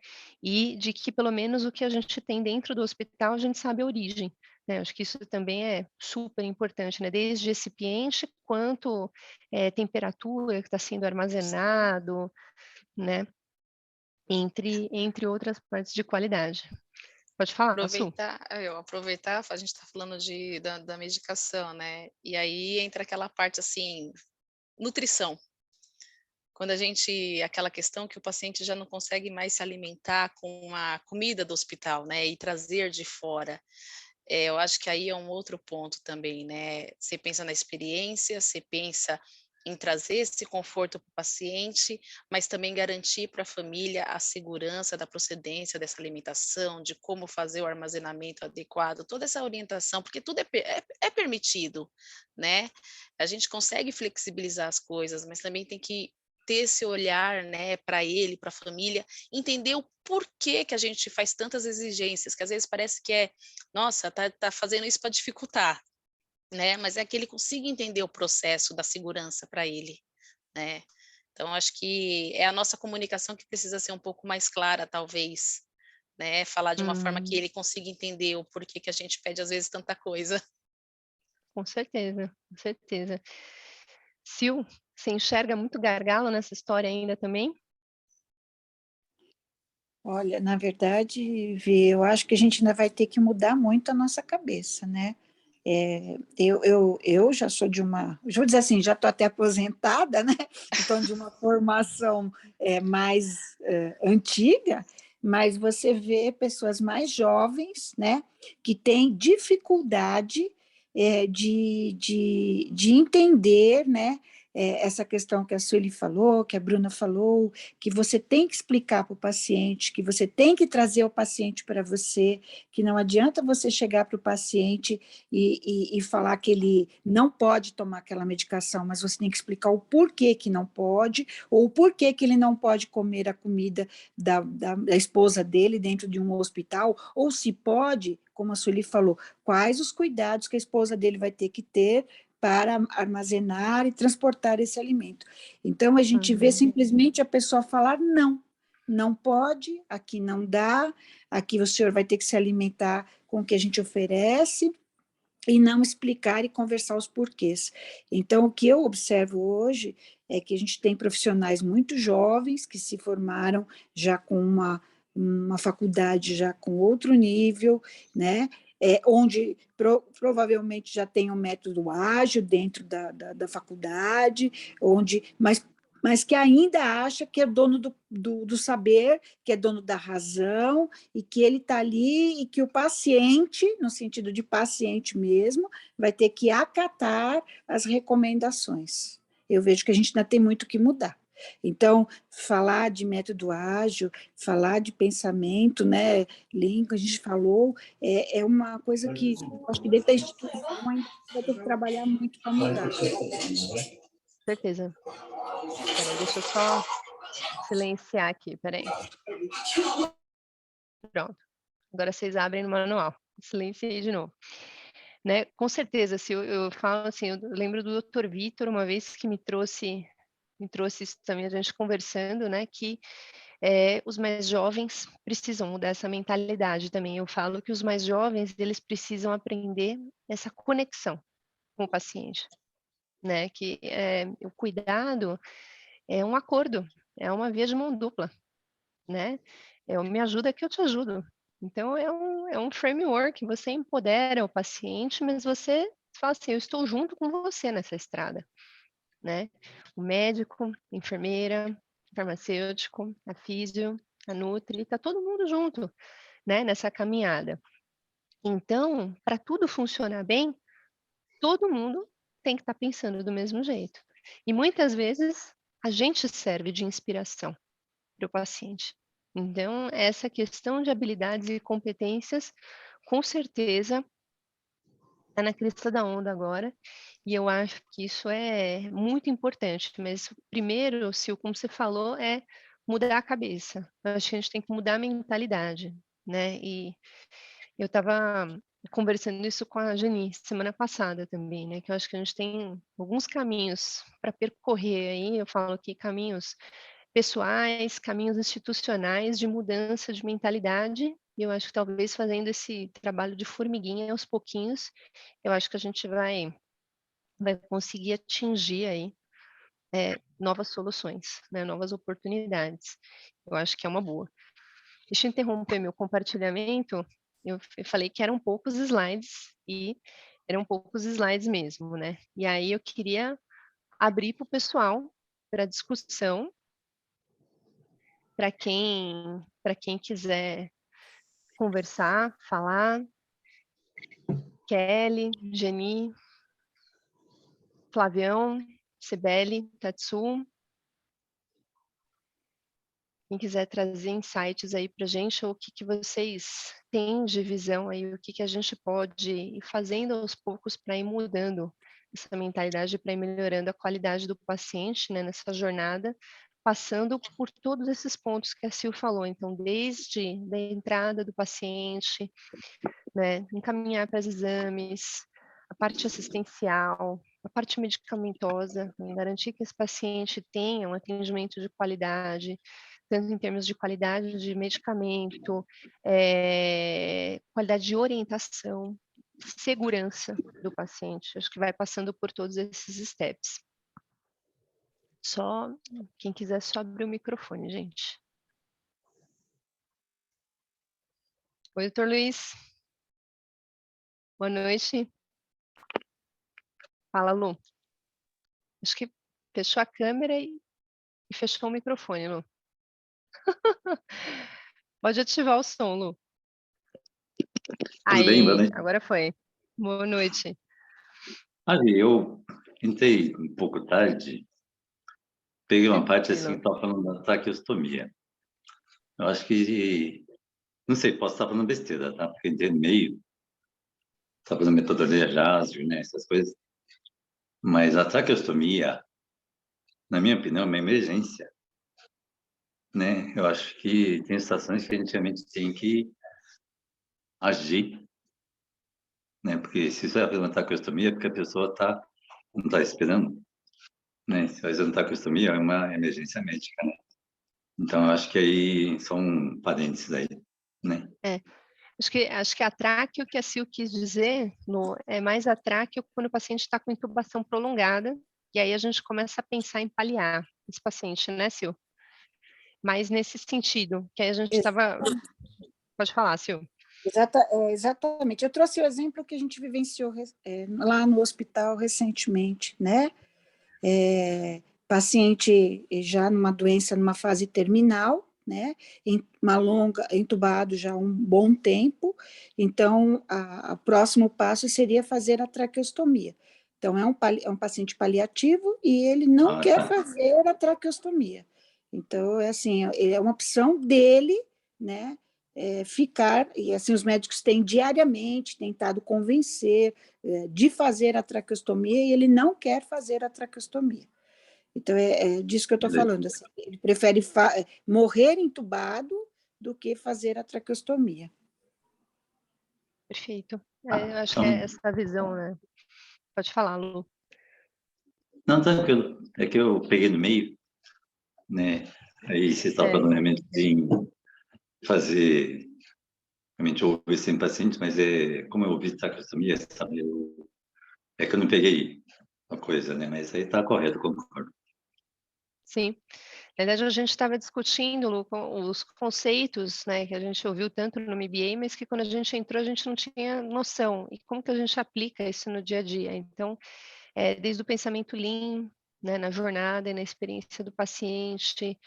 E de que pelo menos o que a gente tem dentro do hospital a gente sabe a origem, né? Acho que isso também é super importante, né? Desde recipiente quanto temperatura que está sendo armazenado, né? Entre outras partes de qualidade. Pode falar, Su. Aproveitar, a gente está falando da medicação, né? E aí entra aquela parte assim, nutrição. Quando aquela questão que o paciente já não consegue mais se alimentar com a comida do hospital, né? E trazer de fora. Eu acho que aí é um outro ponto também, né? Você pensa na experiência, você pensa em trazer esse conforto para o paciente, mas também garantir para a família a segurança da procedência dessa alimentação, de como fazer o armazenamento adequado, toda essa orientação, porque tudo é permitido, né? A gente consegue flexibilizar as coisas, mas também tem que ter esse olhar, né, para ele, para a família, entender o porquê que a gente faz tantas exigências, que às vezes parece que nossa, tá fazendo isso para dificultar, né? Mas é que ele consiga entender o processo da segurança para ele, né? Então, acho que é a nossa comunicação que precisa ser um pouco mais clara, talvez, né? Falar de uma forma que Hum, ele consiga entender o porquê que a gente pede, às vezes, tanta coisa. com certeza, com certeza. Sil, você enxerga muito gargalo nessa história ainda também? Olha, na verdade, Vê, eu acho que a gente ainda vai ter que mudar muito a nossa cabeça, né? Eu já sou de uma, já vou dizer assim, já estou até aposentada, né? Então, de uma formação mais antiga, mas você vê pessoas mais jovens, né? Que têm dificuldade de entender, né? Essa questão que a Sueli falou, que a Bruna falou, que você tem que explicar para o paciente, que você tem que trazer o paciente para você, que não adianta você chegar para o paciente e falar que ele não pode tomar aquela medicação, mas você tem que explicar o porquê que não pode, ou o porquê que ele não pode comer a comida da esposa dele dentro de um hospital, ou se pode, como a Sueli falou, quais os cuidados que a esposa dele vai ter que ter para armazenar e transportar esse alimento. Então, a gente vê Uhum. simplesmente a pessoa falar não, não pode, aqui não dá, aqui o senhor vai ter que se alimentar com o que a gente oferece, e não explicar e conversar os porquês. Então, o que eu observo hoje é que a gente tem profissionais muito jovens que se formaram já com uma faculdade já com outro nível, né? Onde provavelmente já tem um método ágil dentro da faculdade, mas que ainda acha que é dono do saber, que é dono da razão, e que ele está ali e que o paciente, no sentido de paciente mesmo, vai ter que acatar as recomendações. Eu vejo que a gente ainda tem muito que mudar. Então, falar de método ágil, falar de pensamento, né, Lean, que a gente falou, é uma coisa que acho que dentro da instituição ainda vai ter que trabalhar muito para mudar. Certeza. Peraí, deixa eu só silenciar aqui, peraí. Pronto. Agora vocês abrem no manual. Silenciei de novo. Né? Com certeza, se eu falo assim, eu lembro do Dr. Vitor uma vez que me trouxe isso também, a gente conversando, né, que os mais jovens precisam mudar essa mentalidade também. Eu falo que os mais jovens, eles precisam aprender essa conexão com o paciente, né, que o cuidado é um acordo, é uma via de mão dupla, né, me ajuda que eu te ajudo. Então, é um framework, você empodera o paciente, mas você fala assim, eu estou junto com você nessa estrada, né? O médico, a enfermeira, o farmacêutico, a físio, a nutri, está todo mundo junto, né, nessa caminhada. Então, para tudo funcionar bem, todo mundo tem que estar pensando do mesmo jeito. E muitas vezes a gente serve de inspiração para o paciente. Então, essa questão de habilidades e competências, com certeza, está na crista da onda agora, e eu acho que isso é muito importante. Mas primeiro, Sil, como você falou, é mudar a cabeça. Eu acho que a gente tem que mudar a mentalidade, né? E eu estava conversando isso com a Jani semana passada também, né? Que eu acho que a gente tem alguns caminhos para percorrer aí. Eu falo aqui caminhos pessoais, caminhos institucionais de mudança de mentalidade. E eu acho que talvez fazendo esse trabalho de formiguinha aos pouquinhos, eu acho que a gente vai conseguir atingir aí novas soluções, né, novas oportunidades. Eu acho que é uma boa. Deixa eu interromper meu compartilhamento. Eu falei que eram poucos slides e eram poucos slides mesmo, né? E aí eu queria abrir para o pessoal para discussão, para quem quiser conversar, falar. Kelly, Geni, Flavião, Cibele, Tatsu. Quem quiser trazer insights aí para a gente, ou o que vocês têm de visão aí, o que a gente pode ir fazendo aos poucos para ir mudando essa mentalidade, para ir melhorando a qualidade do paciente, né, nessa jornada, passando por todos esses pontos que a Sil falou. Então, desde a entrada do paciente, né, encaminhar para os exames, a parte assistencial, a parte medicamentosa, né, garantir que esse paciente tenha um atendimento de qualidade, tanto em termos de qualidade de medicamento, qualidade de orientação, segurança do paciente. Acho que vai passando por todos esses steps. Só quem quiser só abrir o microfone, gente. Oi, doutor Luiz. Boa noite. Fala, Lu. Acho que fechou a câmera e fechou o microfone, Lu. Pode ativar o som, Lu. Tudo bem? Boa Aí, noite. agora foi. Boa noite. Eu entrei um pouco tarde, peguei uma parte assim que Tranquilo. estava falando da traqueostomia. Eu acho que, não sei, posso estar falando besteira, tá? Porque entrei no meio, estava fazendo metodologia Jasper, né, essas coisas. Mas a traqueostomia, na minha opinião, é uma emergência, né? Eu acho que tem situações que a gente realmente tem que agir, né? Porque se você vai fazer uma traqueostomia, é porque a pessoa não está esperando, né? Se vai fazer uma traqueostomia, é uma emergência médica, né? Então, eu acho que aí são parênteses aí, né? Acho que a tráqueo, o que a Sil quis dizer, Lu, é mais a tráqueo quando o paciente está com intubação prolongada, e aí a gente começa a pensar em paliar esse paciente, né, Sil? Mas nesse sentido, que aí a gente estava... Pode falar, Sil. Exatamente. Eu trouxe o exemplo que a gente vivenciou lá no hospital recentemente, né? Paciente já numa doença, numa fase terminal, né? Entubado já há um bom tempo. Então, o próximo passo seria fazer a traqueostomia. Então, é um paciente paliativo e ele não quer Tá. fazer a traqueostomia. Então, é assim, é uma opção dele, né? Ficar, e assim os médicos têm diariamente tentado convencer de fazer a traqueostomia e ele não quer fazer a traqueostomia. Então, é disso que eu estou falando. Assim, ele prefere morrer entubado do que fazer a traqueostomia. Perfeito. Eu acho que é Então, essa visão, né? Pode falar, Lu. não, tranquilo. É que eu peguei no meio, né? Aí você estava falando realmente em fazer, realmente ouvir sem paciente, mas como eu ouvi traqueostomia, sabe? É que eu não peguei a coisa, né? Mas aí está correto, concordo. Sim. Na verdade, a gente estava discutindo, Lu, os conceitos, né, que a gente ouviu tanto no MBA, mas que quando a gente entrou, a gente não tinha noção. E como que a gente aplica isso no dia a dia? Então, desde o pensamento Lean, né, na jornada e na experiência do paciente,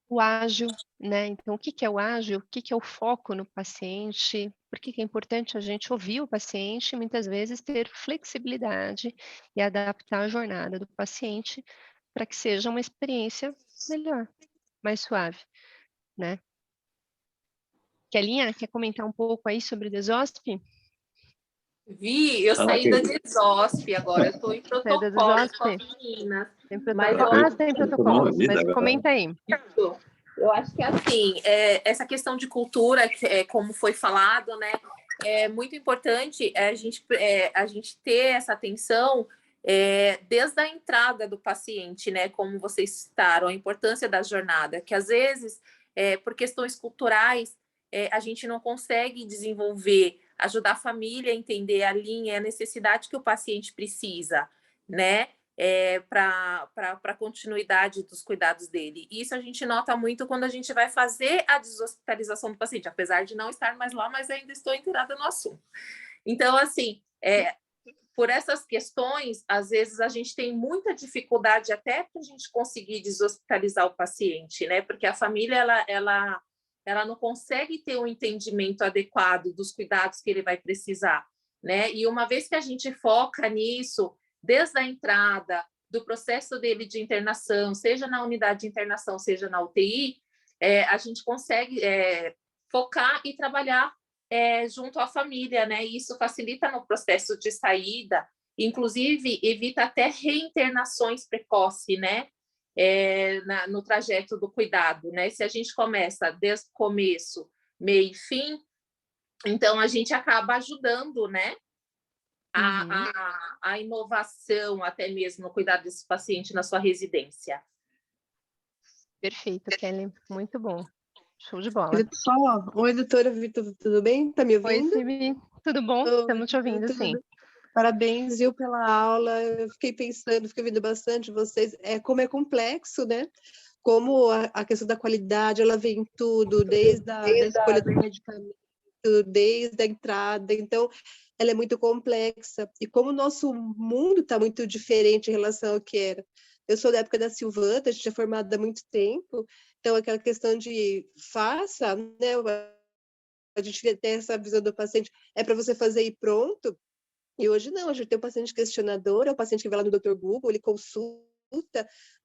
o ágil, né? Então, o que que é o ágil? O que que é o foco no paciente? Por que que é importante a gente ouvir o paciente e muitas vezes ter flexibilidade e adaptar a jornada do paciente para que seja uma experiência melhor, mais suave, né? Kelinha, quer comentar um pouco aí sobre o DESOSP? Eu Fala saí aqui. da DESOSP agora, eu estou em Sai da protocolo com DESOSP? as meninas. Tem Mas protocolo? eu acho Tem Eu tô protocolos, ouvido mas agora. comenta aí. isso. Eu acho que assim, essa questão de cultura, como foi falado, né, é muito importante a gente ter essa atenção desde a entrada do paciente, né, como vocês citaram, a importância da jornada, que às vezes, por questões culturais, a gente não consegue desenvolver, ajudar a família a entender a linha, a necessidade que o paciente precisa, né? Para a continuidade dos cuidados dele. Isso a gente nota muito quando a gente vai fazer a deshospitalização do paciente, apesar de não estar mais lá, mas ainda estou inteirada no assunto. Então, assim, por essas questões, às vezes a gente tem muita dificuldade até para a gente conseguir deshospitalizar o paciente, né? Porque a família ela não consegue ter um entendimento adequado dos cuidados que ele vai precisar, né? E uma vez que a gente foca nisso, desde a entrada do processo dele de internação, seja na unidade de internação, seja na UTI, a gente consegue focar e trabalhar junto à família, né? E isso facilita no processo de saída, inclusive evita até reinternações precoces, né? No trajeto do cuidado, né? Se a gente começa desde o começo, meio e fim, Então, a gente acaba ajudando, né? Uhum. A inovação, até mesmo no cuidado desse paciente na sua residência. Perfeito, Kelly. Muito bom. Show de bola. Oi, doutora Vitor, tudo bem? Tá me Oi, ouvindo? Silvi. Tudo bom? Estamos te ouvindo, sim. Tudo. Parabéns, viu, pela aula. Eu fiquei pensando, fiquei ouvindo bastante vocês. Como é complexo, né? Como a questão da qualidade, ela vem em tudo, desde da escolha do medicamento, desde a entrada. Então, ela é muito complexa. E como o nosso mundo está muito diferente em relação ao que era. Eu sou da época da Silvana, a gente é formada há muito tempo, então aquela questão de faça, né? A gente tem essa visão do paciente, é para você fazer e pronto. E hoje não, a gente tem um paciente questionador, é o paciente que vai lá no Dr. Google, ele consulta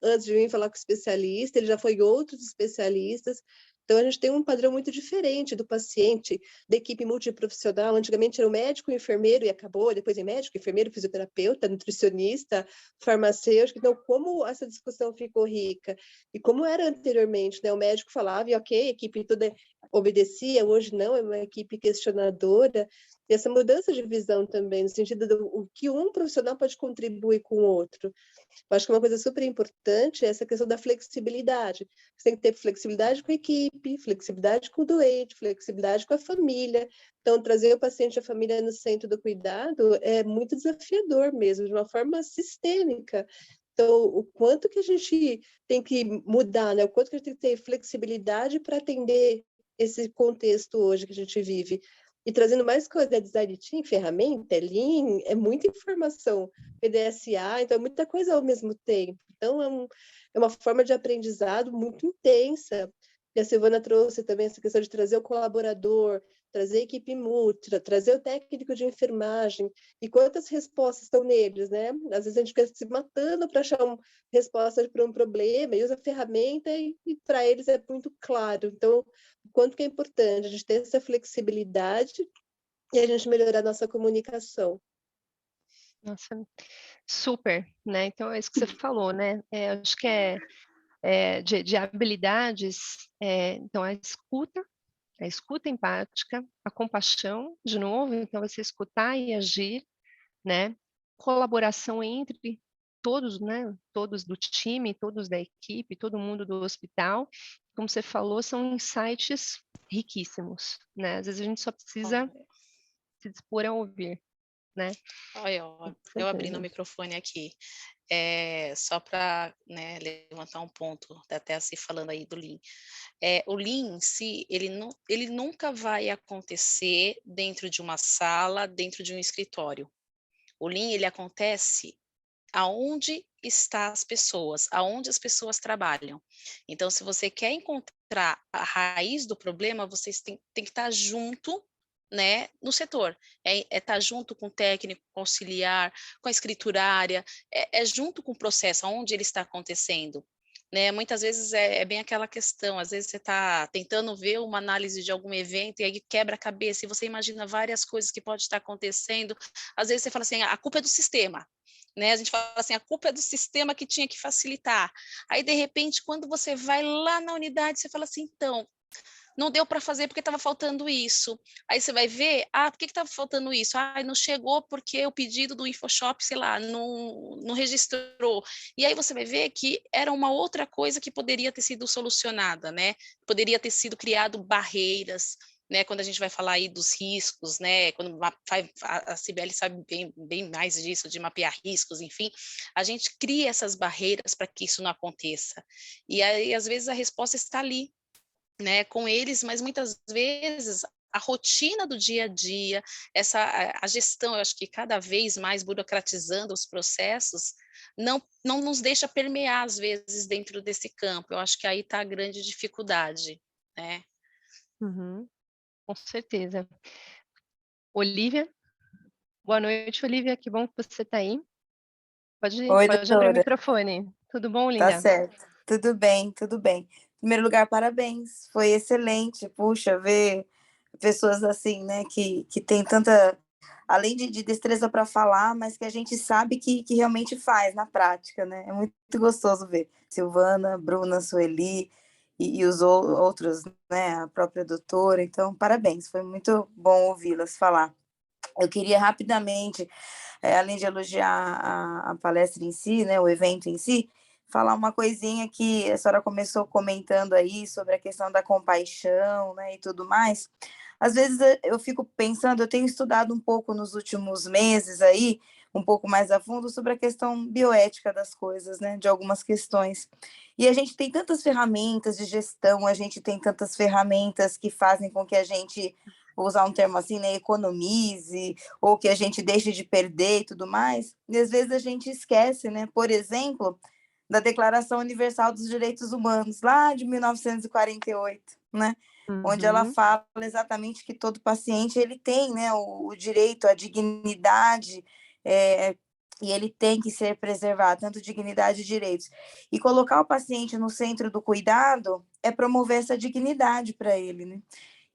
antes de vir falar com o especialista, ele já foi em outros especialistas. Então, a gente tem um padrão muito diferente do paciente, da equipe multiprofissional. Antigamente era o médico, o enfermeiro e acabou, depois é médico, enfermeiro, fisioterapeuta, nutricionista, farmacêutico. Então, como essa discussão ficou rica? E como era anteriormente, né? O médico falava e ok, a equipe toda obedecia, hoje não, é uma equipe questionadora. E essa mudança de visão também, no sentido do o que um profissional pode contribuir com o outro. Eu acho que uma coisa super importante é essa questão da flexibilidade. Você tem que ter flexibilidade com a equipe, flexibilidade com o doente, flexibilidade com a família. Então, trazer o paciente e a família no centro do cuidado é muito desafiador mesmo, de uma forma sistêmica. Então, o quanto que a gente tem que mudar, né? O quanto que a gente tem que ter flexibilidade para atender esse contexto hoje que a gente vive. E trazendo mais coisa, é design team, ferramenta, é Lean, é muita informação, PDSA, então é muita coisa ao mesmo tempo. Então é uma forma de aprendizado muito intensa. E a Silvana trouxe também essa questão de trazer o colaborador, trazer a equipe multi, trazer o técnico de enfermagem, e quantas respostas estão neles, né? Às vezes a gente fica se matando para achar uma resposta para um problema, e usa a ferramenta, e para eles é muito claro. Então, o quanto que é importante a gente ter essa flexibilidade e a gente melhorar a nossa comunicação. Nossa, super, né? Então, é isso que você falou, né? Acho que de habilidades, então, a escuta empática, a compaixão, de novo, então, você escutar e agir, né? Colaboração entre todos, né? Todos do time, todos da equipe, todo mundo do hospital. Como você falou, são insights riquíssimos, né? Às vezes a gente só precisa se dispor a ouvir, né? Olha, ó, eu abrindo o microfone aqui, só para, né, levantar um ponto, até se falando aí do Lean. O Lean em si, ele nunca vai acontecer dentro de uma sala, dentro de um escritório. O Lean, ele acontece aonde está as pessoas, aonde as pessoas trabalham. Então, se você quer encontrar a raiz do problema, vocês têm que estar junto, né, no setor. Estar junto com o técnico, com o auxiliar, com a escriturária, junto com o processo, aonde ele está acontecendo. Né, muitas vezes é bem aquela questão, às vezes você está tentando ver uma análise de algum evento e aí quebra a cabeça e você imagina várias coisas que pode estar acontecendo, às vezes você fala assim, a culpa é do sistema, né? A gente fala assim, a culpa é do sistema que tinha que facilitar. Aí, de repente, quando você vai lá na unidade, você fala assim, então, não deu para fazer porque estava faltando isso. Aí você vai ver, por que estava faltando isso? Não chegou porque o pedido do InfoShop, sei lá, não registrou. E aí você vai ver que era uma outra coisa que poderia ter sido solucionada, né? Poderia ter sido criado barreiras, né, quando a gente vai falar aí dos riscos, né, quando a Cibele sabe bem mais disso, de mapear riscos, enfim, a gente cria essas barreiras para que isso não aconteça. E aí, às vezes, a resposta está ali, né, com eles, mas muitas vezes a rotina do dia a dia, a gestão, eu acho que cada vez mais burocratizando os processos, não nos deixa permear, às vezes, dentro desse campo. Eu acho que aí está a grande dificuldade, né? Uhum, com certeza. Olivia? Boa noite, Olivia. Que bom que você está aí. Oi, Pode abrir o doutora. microfone. Tudo bom, Tá linda? certo. Tudo bem, tudo bem. Em primeiro lugar, parabéns. Foi excelente. Puxa, ver pessoas assim, né, que tem tanta, além de destreza para falar, mas que a gente sabe que realmente faz na prática, né? É muito gostoso ver. Silvana, Bruna, Sueli e os outros, né, a própria doutora. Então, parabéns, foi muito bom ouvi-las falar. Eu queria rapidamente, além de elogiar a palestra em si, né, o evento em si, falar uma coisinha que a senhora começou comentando aí sobre a questão da compaixão, né, e tudo mais. Às vezes eu fico pensando, eu tenho estudado um pouco nos últimos meses aí, um pouco mais a fundo, sobre a questão bioética das coisas, né, de algumas questões. E a gente tem tantas ferramentas de gestão, a gente tem tantas ferramentas que fazem com que a gente, vou usar um termo assim, né, economize, ou que a gente deixe de perder e tudo mais, e às vezes a gente esquece, né, por exemplo, da Declaração Universal dos Direitos Humanos, lá de 1948, né, onde ela fala exatamente que todo paciente ele tem, né, o direito à dignidade, e ele tem que ser preservado, tanto dignidade e direitos. E colocar o paciente no centro do cuidado é promover essa dignidade para ele, né?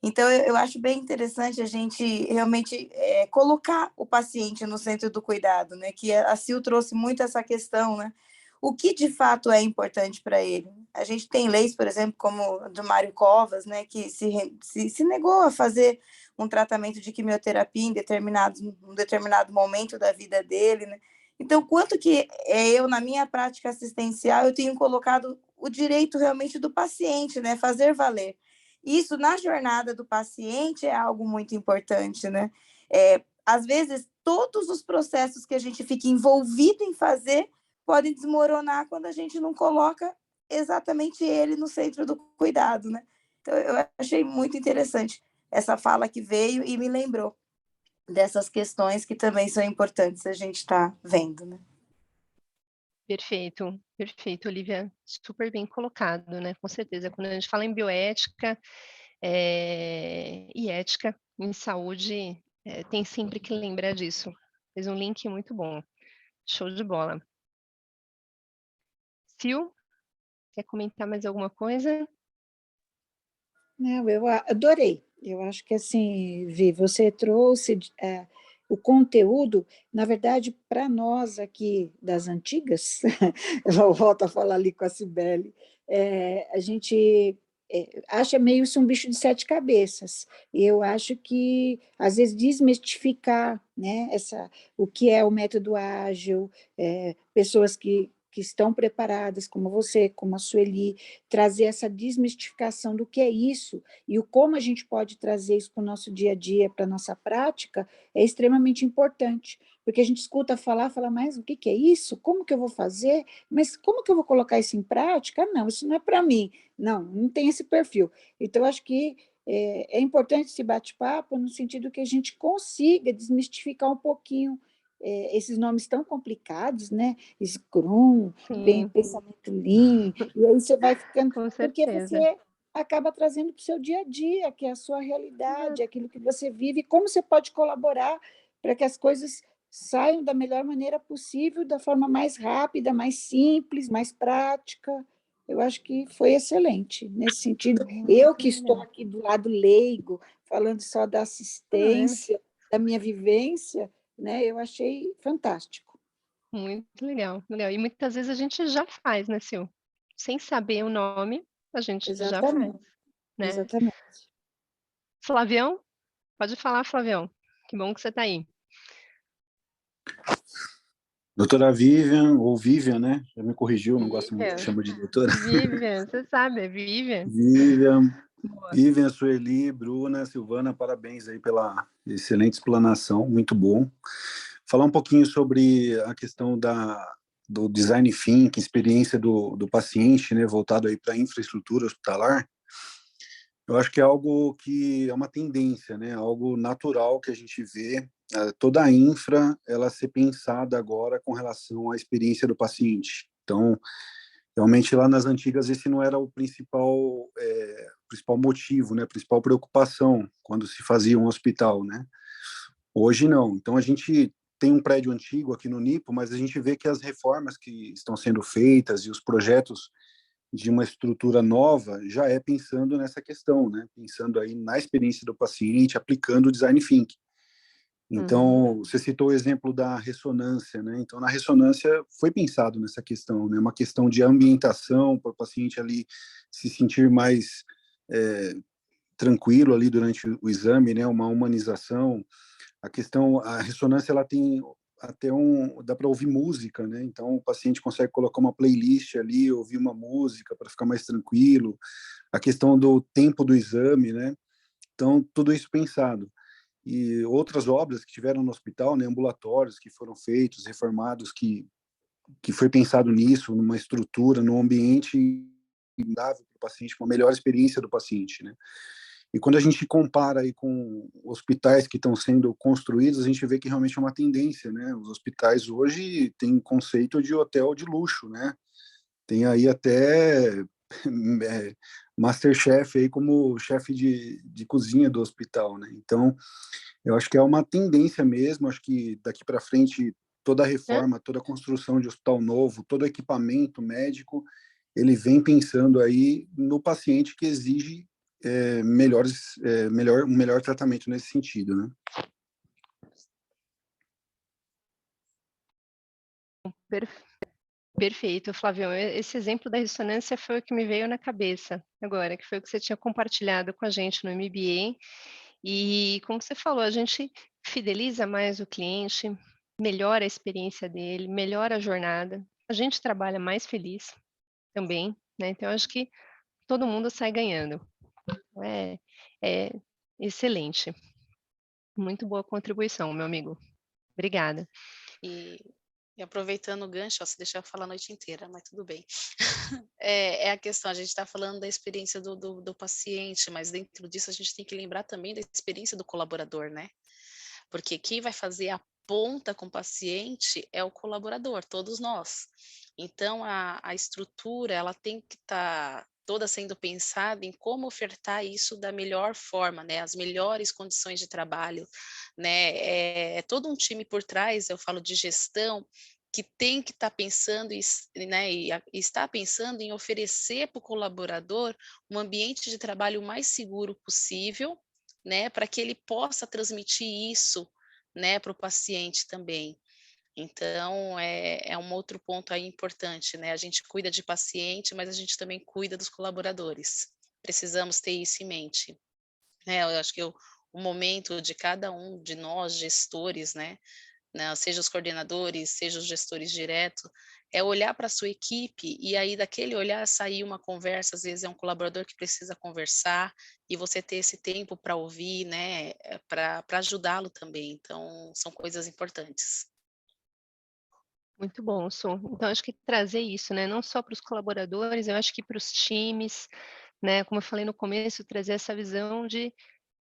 Então, eu acho bem interessante a gente realmente colocar o paciente no centro do cuidado, né? Que a Sil trouxe muito essa questão, né? O que de fato é importante para ele? A gente tem leis, por exemplo, como a do Mário Covas, né? Que se negou a fazer um tratamento de quimioterapia em um determinado momento da vida dele, né? Então, quanto que eu, na minha prática assistencial, eu tenho colocado o direito realmente do paciente, né? Fazer valer. Isso, na jornada do paciente, é algo muito importante, né? Às vezes, todos os processos que a gente fica envolvido em fazer podem desmoronar quando a gente não coloca exatamente ele no centro do cuidado, né? Então, eu achei muito interessante essa fala que veio e me lembrou dessas questões que também são importantes a gente estar vendo, né? Perfeito, perfeito, Olivia, super bem colocado, né? Com certeza. Quando a gente fala em bioética e ética em saúde, tem sempre que lembrar disso. Fez um link muito bom. Show de bola. Sil, quer comentar mais alguma coisa? Não, eu adorei. Eu acho que, assim, Vi, você trouxe o conteúdo, na verdade, para nós aqui das antigas, eu volto a falar ali com a Cibele, a gente acha meio isso um bicho de sete cabeças. E eu acho que, às vezes, desmistificar, né, o que é o método ágil, pessoas que estão preparadas, como você, como a Sueli, trazer essa desmistificação do que é isso e como a gente pode trazer isso para o nosso dia a dia, para a nossa prática, é extremamente importante, porque a gente escuta falar, fala, mas o que é isso? Como que eu vou fazer? Mas como que eu vou colocar isso em prática? Não, isso não é para mim. Não tem esse perfil. Então, acho que é importante esse bate-papo no sentido que a gente consiga desmistificar um pouquinho esses nomes tão complicados, né? Scrum, Sim, pensamento Lean, e aí você vai ficando, com porque certeza. você acaba trazendo para o seu dia a dia, que é a sua realidade, aquilo que você vive, e como você pode colaborar para que as coisas saiam da melhor maneira possível, da forma mais rápida, mais simples, mais prática. Eu acho que foi excelente nesse sentido. Eu que estou aqui do lado leigo, falando só da assistência, da minha vivência, né? Eu achei fantástico. Muito legal, legal. E muitas vezes a gente já faz, né, Sil? Sem saber o nome, a gente já faz, Exatamente, né? exatamente. Flavião? Pode falar, Flavião. Que bom que você está aí. Doutora Vivian, ou Vivian, né? Já me corrigiu, não gosto muito Vivian. de chamar de doutora. Vivian, você sabe, é Vivian. Vivian, Vivian, Sueli, Bruna, Silvana, parabéns aí pela excelente explanação, muito bom. Falar um pouquinho sobre a questão do design thinking, experiência do paciente, né, voltado aí para a infraestrutura hospitalar. Eu acho que é algo que é uma tendência, né, algo natural que a gente vê, toda a infra, ela ser pensada agora com relação à experiência do paciente. Então, realmente lá nas antigas esse não era o principal motivo, né, a principal preocupação quando se fazia um hospital, né? Hoje não. Então a gente tem um prédio antigo aqui no Nipo, mas a gente vê que as reformas que estão sendo feitas e os projetos de uma estrutura nova já é pensando nessa questão, né? Pensando aí na experiência do paciente, aplicando o design thinking. Então, você citou o exemplo da ressonância, né? Então, na ressonância foi pensado nessa questão, né? Uma questão de ambientação para o paciente ali se sentir mais tranquilo ali durante o exame, né? Uma humanização. A ressonância, ela tem até dá para ouvir música, né? Então o paciente consegue colocar uma playlist ali, ouvir uma música para ficar mais tranquilo. A questão do tempo do exame, né? Então tudo isso pensado. E outras obras que tiveram no hospital, né? Ambulatórios que foram feitos, reformados, que foi pensado nisso, numa estrutura, num ambiente dável para o paciente, com a melhor experiência do paciente, né? E quando a gente compara aí com hospitais que estão sendo construídos, a gente vê que realmente é uma tendência, né? Os hospitais hoje têm conceito de hotel de luxo, né? Tem aí até Masterchef aí como chefe de cozinha do hospital, né? Então, eu acho que é uma tendência mesmo, acho que daqui para frente toda a reforma, toda a construção de hospital novo, todo equipamento médico, ele vem pensando aí no paciente que exige um melhor tratamento nesse sentido, né? Perfeito, Flávio. Esse exemplo da ressonância foi o que me veio na cabeça agora, que foi o que você tinha compartilhado com a gente no MBA. E como você falou, a gente fideliza mais o cliente, melhora a experiência dele, melhora a jornada, a gente trabalha mais feliz também, né? Então, eu acho que todo mundo sai ganhando. É excelente. Muito boa contribuição, meu amigo. Obrigada. E aproveitando o gancho, você deixou eu falar a noite inteira, mas tudo bem. É a questão, a gente está falando da experiência do paciente, mas dentro disso a gente tem que lembrar também da experiência do colaborador, né? Porque quem vai fazer a ponta com o paciente é o colaborador, todos nós. Então, a estrutura, ela tem que estar toda sendo pensada em como ofertar isso da melhor forma, né? As melhores condições de trabalho, né? É todo um time por trás, eu falo de gestão, que tem que estar pensando, né, e está pensando em oferecer para o colaborador um ambiente de trabalho mais seguro possível, né, para que ele possa transmitir isso, né, para o paciente também. Então, é um outro ponto aí importante, né? A gente cuida de paciente, mas a gente também cuida dos colaboradores. Precisamos ter isso em mente, né? Eu acho que o momento de cada um de nós, gestores, né, seja os coordenadores, seja os gestores diretos, é olhar para a sua equipe e aí daquele olhar sair uma conversa, às vezes é um colaborador que precisa conversar e você ter esse tempo para ouvir, né, para ajudá-lo também. Então, são coisas importantes. Muito bom, Su. Então, acho que trazer isso, né, não só para os colaboradores, eu acho que para os times, né, como eu falei no começo, trazer essa visão de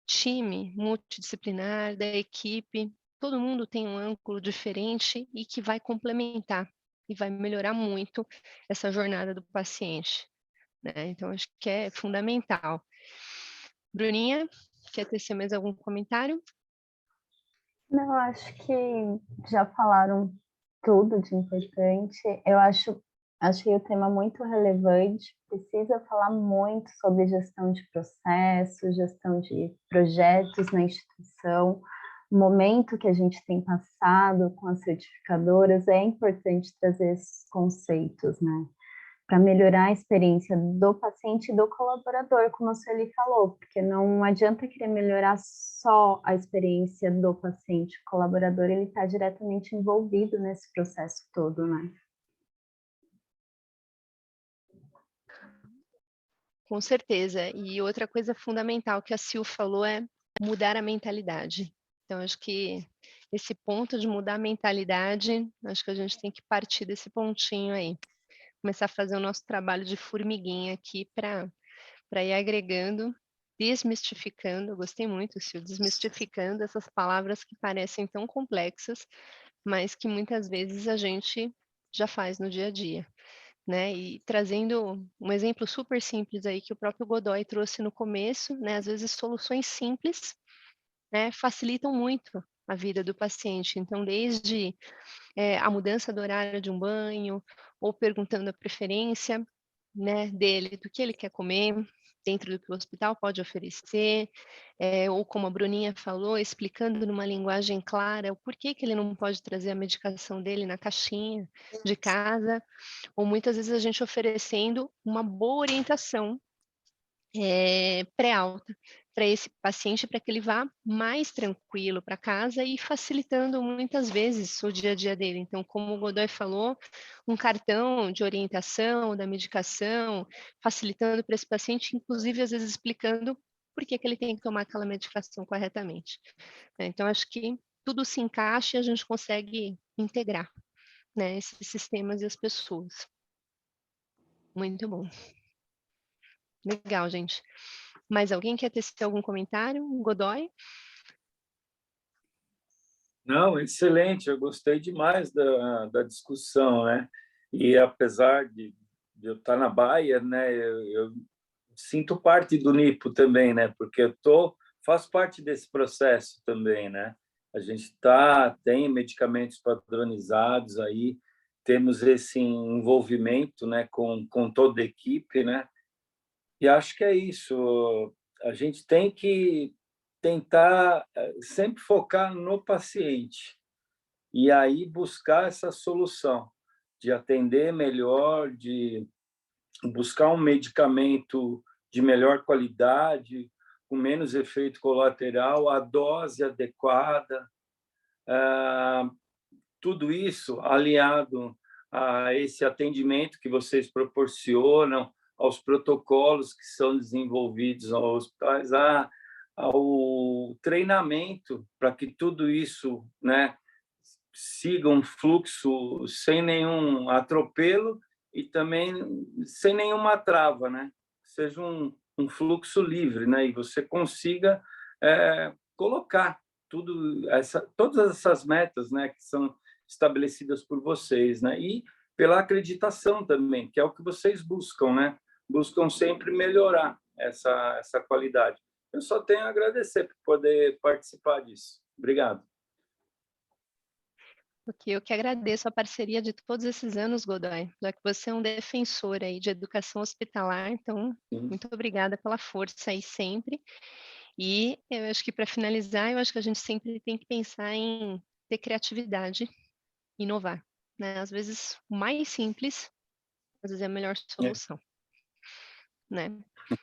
time multidisciplinar, da equipe, todo mundo tem um ângulo diferente e que vai complementar e vai melhorar muito essa jornada do paciente, né? Então, acho que é fundamental. Bruninha, quer tecer mais algum comentário? Não, acho que já falaram tudo de importante. Eu achei o tema muito relevante. Precisa falar muito sobre gestão de processos, gestão de projetos na instituição. O momento que a gente tem passado com as certificadoras, é importante trazer esses conceitos, né? Para melhorar a experiência do paciente e do colaborador, como a Sueli falou, porque não adianta querer melhorar só a experiência do paciente, o colaborador ele está diretamente envolvido nesse processo todo, né? Com certeza. E outra coisa fundamental que a Sil falou é mudar a mentalidade. Então, acho que esse ponto de mudar a mentalidade, acho que a gente tem que partir desse pontinho aí. Começar a fazer o nosso trabalho de formiguinha aqui para ir agregando, desmistificando. Eu gostei muito, Sil, desmistificando essas palavras que parecem tão complexas, mas que muitas vezes a gente já faz no dia a dia, né? E trazendo um exemplo super simples aí que o próprio Godoy trouxe no começo, né? Às vezes soluções simples, né, facilitam muito a vida do paciente. Então, desde a mudança do horário de um banho, ou perguntando a preferência, né, dele, do que ele quer comer, dentro do que o hospital pode oferecer, ou como a Bruninha falou, explicando numa linguagem clara o porquê que ele não pode trazer a medicação dele na caixinha de casa, ou muitas vezes a gente oferecendo uma boa orientação pré-alta para esse paciente, para que ele vá mais tranquilo para casa e facilitando muitas vezes o dia a dia dele. Então, como o Godoy falou, um cartão de orientação da medicação, facilitando para esse paciente, inclusive às vezes explicando por que ele tem que tomar aquela medicação corretamente. Então, acho que tudo se encaixa e a gente consegue integrar, né, esses sistemas e as pessoas. Muito bom. Legal, gente. Mais alguém quer ter algum comentário? Godoy? Não, excelente, eu gostei demais da discussão, né? E apesar de eu estar na Bayer, né, eu sinto parte do NIPO também, né? Porque faço parte desse processo também, né? A gente tem medicamentos padronizados aí, temos esse envolvimento, né, com toda a equipe, né? E acho que é isso. A gente tem que tentar sempre focar no paciente e aí buscar essa solução de atender melhor, de buscar um medicamento de melhor qualidade, com menos efeito colateral, a dose adequada, tudo isso aliado a esse atendimento que vocês proporcionam, aos protocolos que são desenvolvidos aos hospitais, ao treinamento para que tudo isso, né, siga um fluxo sem nenhum atropelo e também sem nenhuma trava, né? Seja um fluxo livre, né? E você consiga colocar todas essas metas, né, que são estabelecidas por vocês, né? E pela acreditação também, que é o que vocês buscam, né? Buscam sempre melhorar essa qualidade. Eu só tenho a agradecer por poder participar disso. Obrigado. Eu que agradeço a parceria de todos esses anos, Godoy, já que você é um defensor aí de educação hospitalar, então, muito obrigada pela força aí sempre. E eu acho que, para finalizar, eu acho que a gente sempre tem que pensar em ter criatividade, inovar, né? Às vezes, o mais simples, às vezes é a melhor solução, né?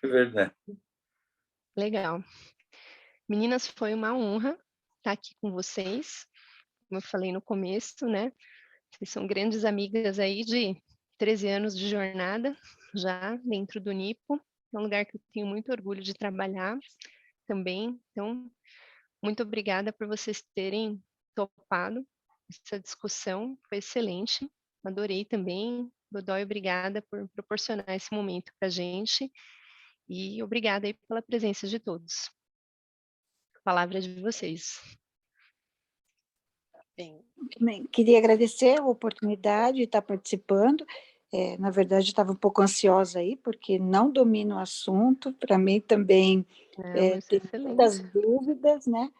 É verdade. Legal. Meninas, foi uma honra estar aqui com vocês. Como eu falei no começo, né? Vocês são grandes amigas aí de 13 anos de jornada, já dentro do NIPO. É um lugar que eu tenho muito orgulho de trabalhar também. Então, muito obrigada por vocês terem topado essa discussão. Foi excelente. Adorei também. Godoy, obrigada por proporcionar esse momento para a gente. E obrigada aí pela presença de todos. A palavra é de vocês. Bem, queria agradecer a oportunidade de estar participando. Na verdade, estava um pouco ansiosa aí, porque não domino o assunto. Para mim também tem muitas dúvidas, né?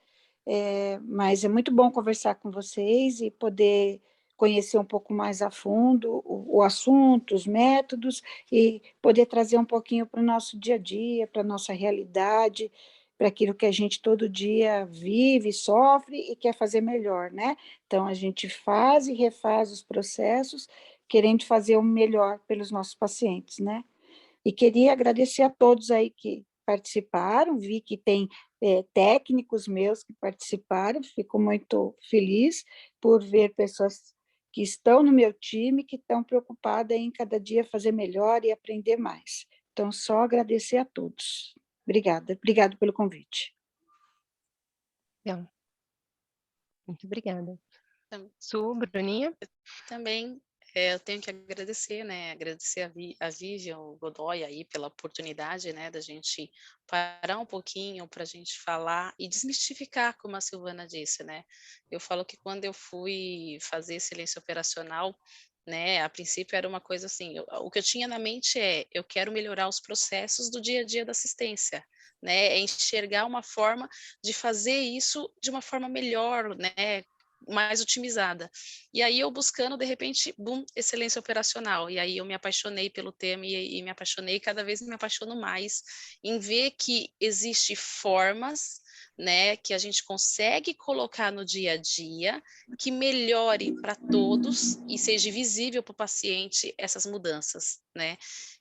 Mas é muito bom conversar com vocês e poder conhecer um pouco mais a fundo o assunto, os métodos, e poder trazer um pouquinho para o nosso dia a dia, para a nossa realidade, para aquilo que a gente todo dia vive, sofre e quer fazer melhor, né? Então, a gente faz e refaz os processos, querendo fazer o melhor pelos nossos pacientes, né? E queria agradecer a todos aí que participaram, vi que tem técnicos meus que participaram, fico muito feliz por ver pessoas que estão no meu time, que estão preocupadas em cada dia fazer melhor e aprender mais. Então, só agradecer a todos. Obrigada, obrigado pelo convite. Legal. Muito obrigada. Su, Bruninha? Também eu tenho que agradecer, né? Agradecer a Vivian, o Godoy aí pela oportunidade, né, da gente parar um pouquinho para a gente falar e desmistificar, como a Silvana disse, né? Eu falo que quando eu fui fazer excelência operacional, né, a princípio era uma coisa assim, o que eu tinha na mente eu quero melhorar os processos do dia a dia da assistência, né? É enxergar uma forma de fazer isso de uma forma melhor, né? mais otimizada. E aí eu buscando, de repente, boom, excelência operacional. E aí eu me apaixonei pelo tema e me apaixonei, cada vez me apaixono mais em ver que existe formas, né, que a gente consegue colocar no dia a dia, que melhore para todos e seja visível para o paciente essas mudanças, né?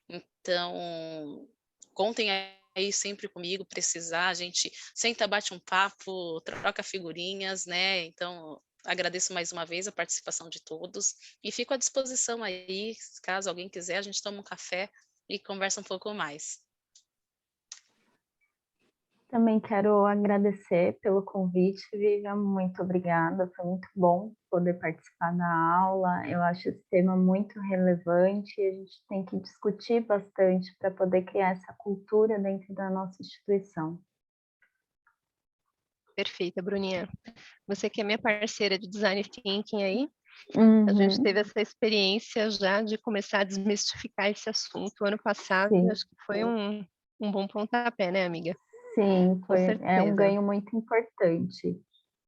Então, contem aí sempre comigo, precisar, a gente senta, bate um papo, troca figurinhas, né? Então, agradeço mais uma vez a participação de todos e fico à disposição aí, caso alguém quiser, a gente toma um café e conversa um pouco mais. Também quero agradecer pelo convite, Vivian, muito obrigada, foi muito bom poder participar da aula, eu acho esse tema muito relevante e a gente tem que discutir bastante para poder criar essa cultura dentro da nossa instituição. Perfeita, Bruninha. Você que é minha parceira de Design Thinking aí, Uhum. a gente teve essa experiência já de começar a desmistificar esse assunto ano passado, Sim. acho que foi um bom pontapé, né, amiga? Sim, é um ganho muito importante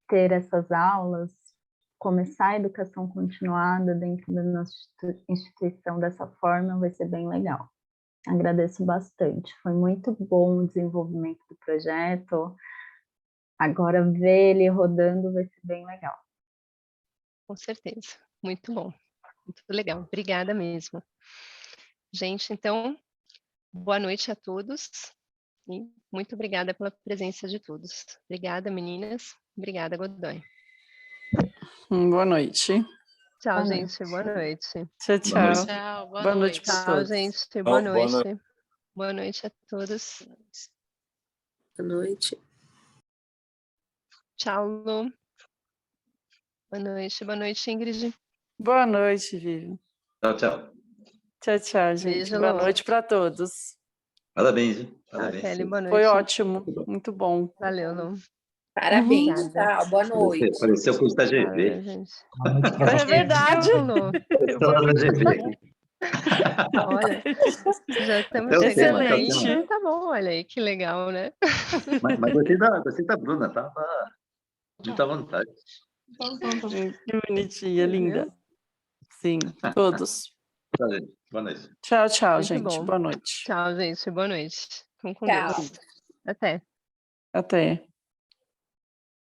ter essas aulas, começar a educação continuada dentro da nossa instituição dessa forma vai ser bem legal. Agradeço bastante, foi muito bom o desenvolvimento do projeto, agora ver ele rodando vai ser bem legal. Com certeza, muito bom, muito legal, obrigada mesmo. Gente, então, boa noite a todos. E muito obrigada pela presença de todos. Obrigada, meninas. Obrigada, Godoy. Boa noite. Tchau, gente. Boa noite. Tchau, tchau. Tchau, boa noite para Tchau, todos. gente. Boa noite. Boa noite a todos. Boa noite. Tchau, Lu. Boa noite, Ingrid. Boa noite, Vivi. Tchau, tchau. Tchau, tchau, gente. Beijo, boa Lu. noite para todos. Parabéns, hein? Parabéns. Kelly, boa noite. Foi ótimo, muito bom. Valeu, Lu. Parabéns, Obrigada. tchau, boa noite. Pareceu curso da GV. Valeu, gente. É verdade. Lu. Da GV. Olha, já estamos Então, chegando aí, excelente. então tá bom, olha aí, que legal, né? Mas gostei da Bruna, tava muito à vontade. Que bonitinha, linda. Sim, todos. Tchau, gente. Boa noite. Tchau, tchau, Muito gente. bom. Boa noite. Tchau, gente. Boa noite. Fiquem com Tchau. Deus. Até. Até.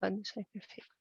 Pode deixar aí, perfeito.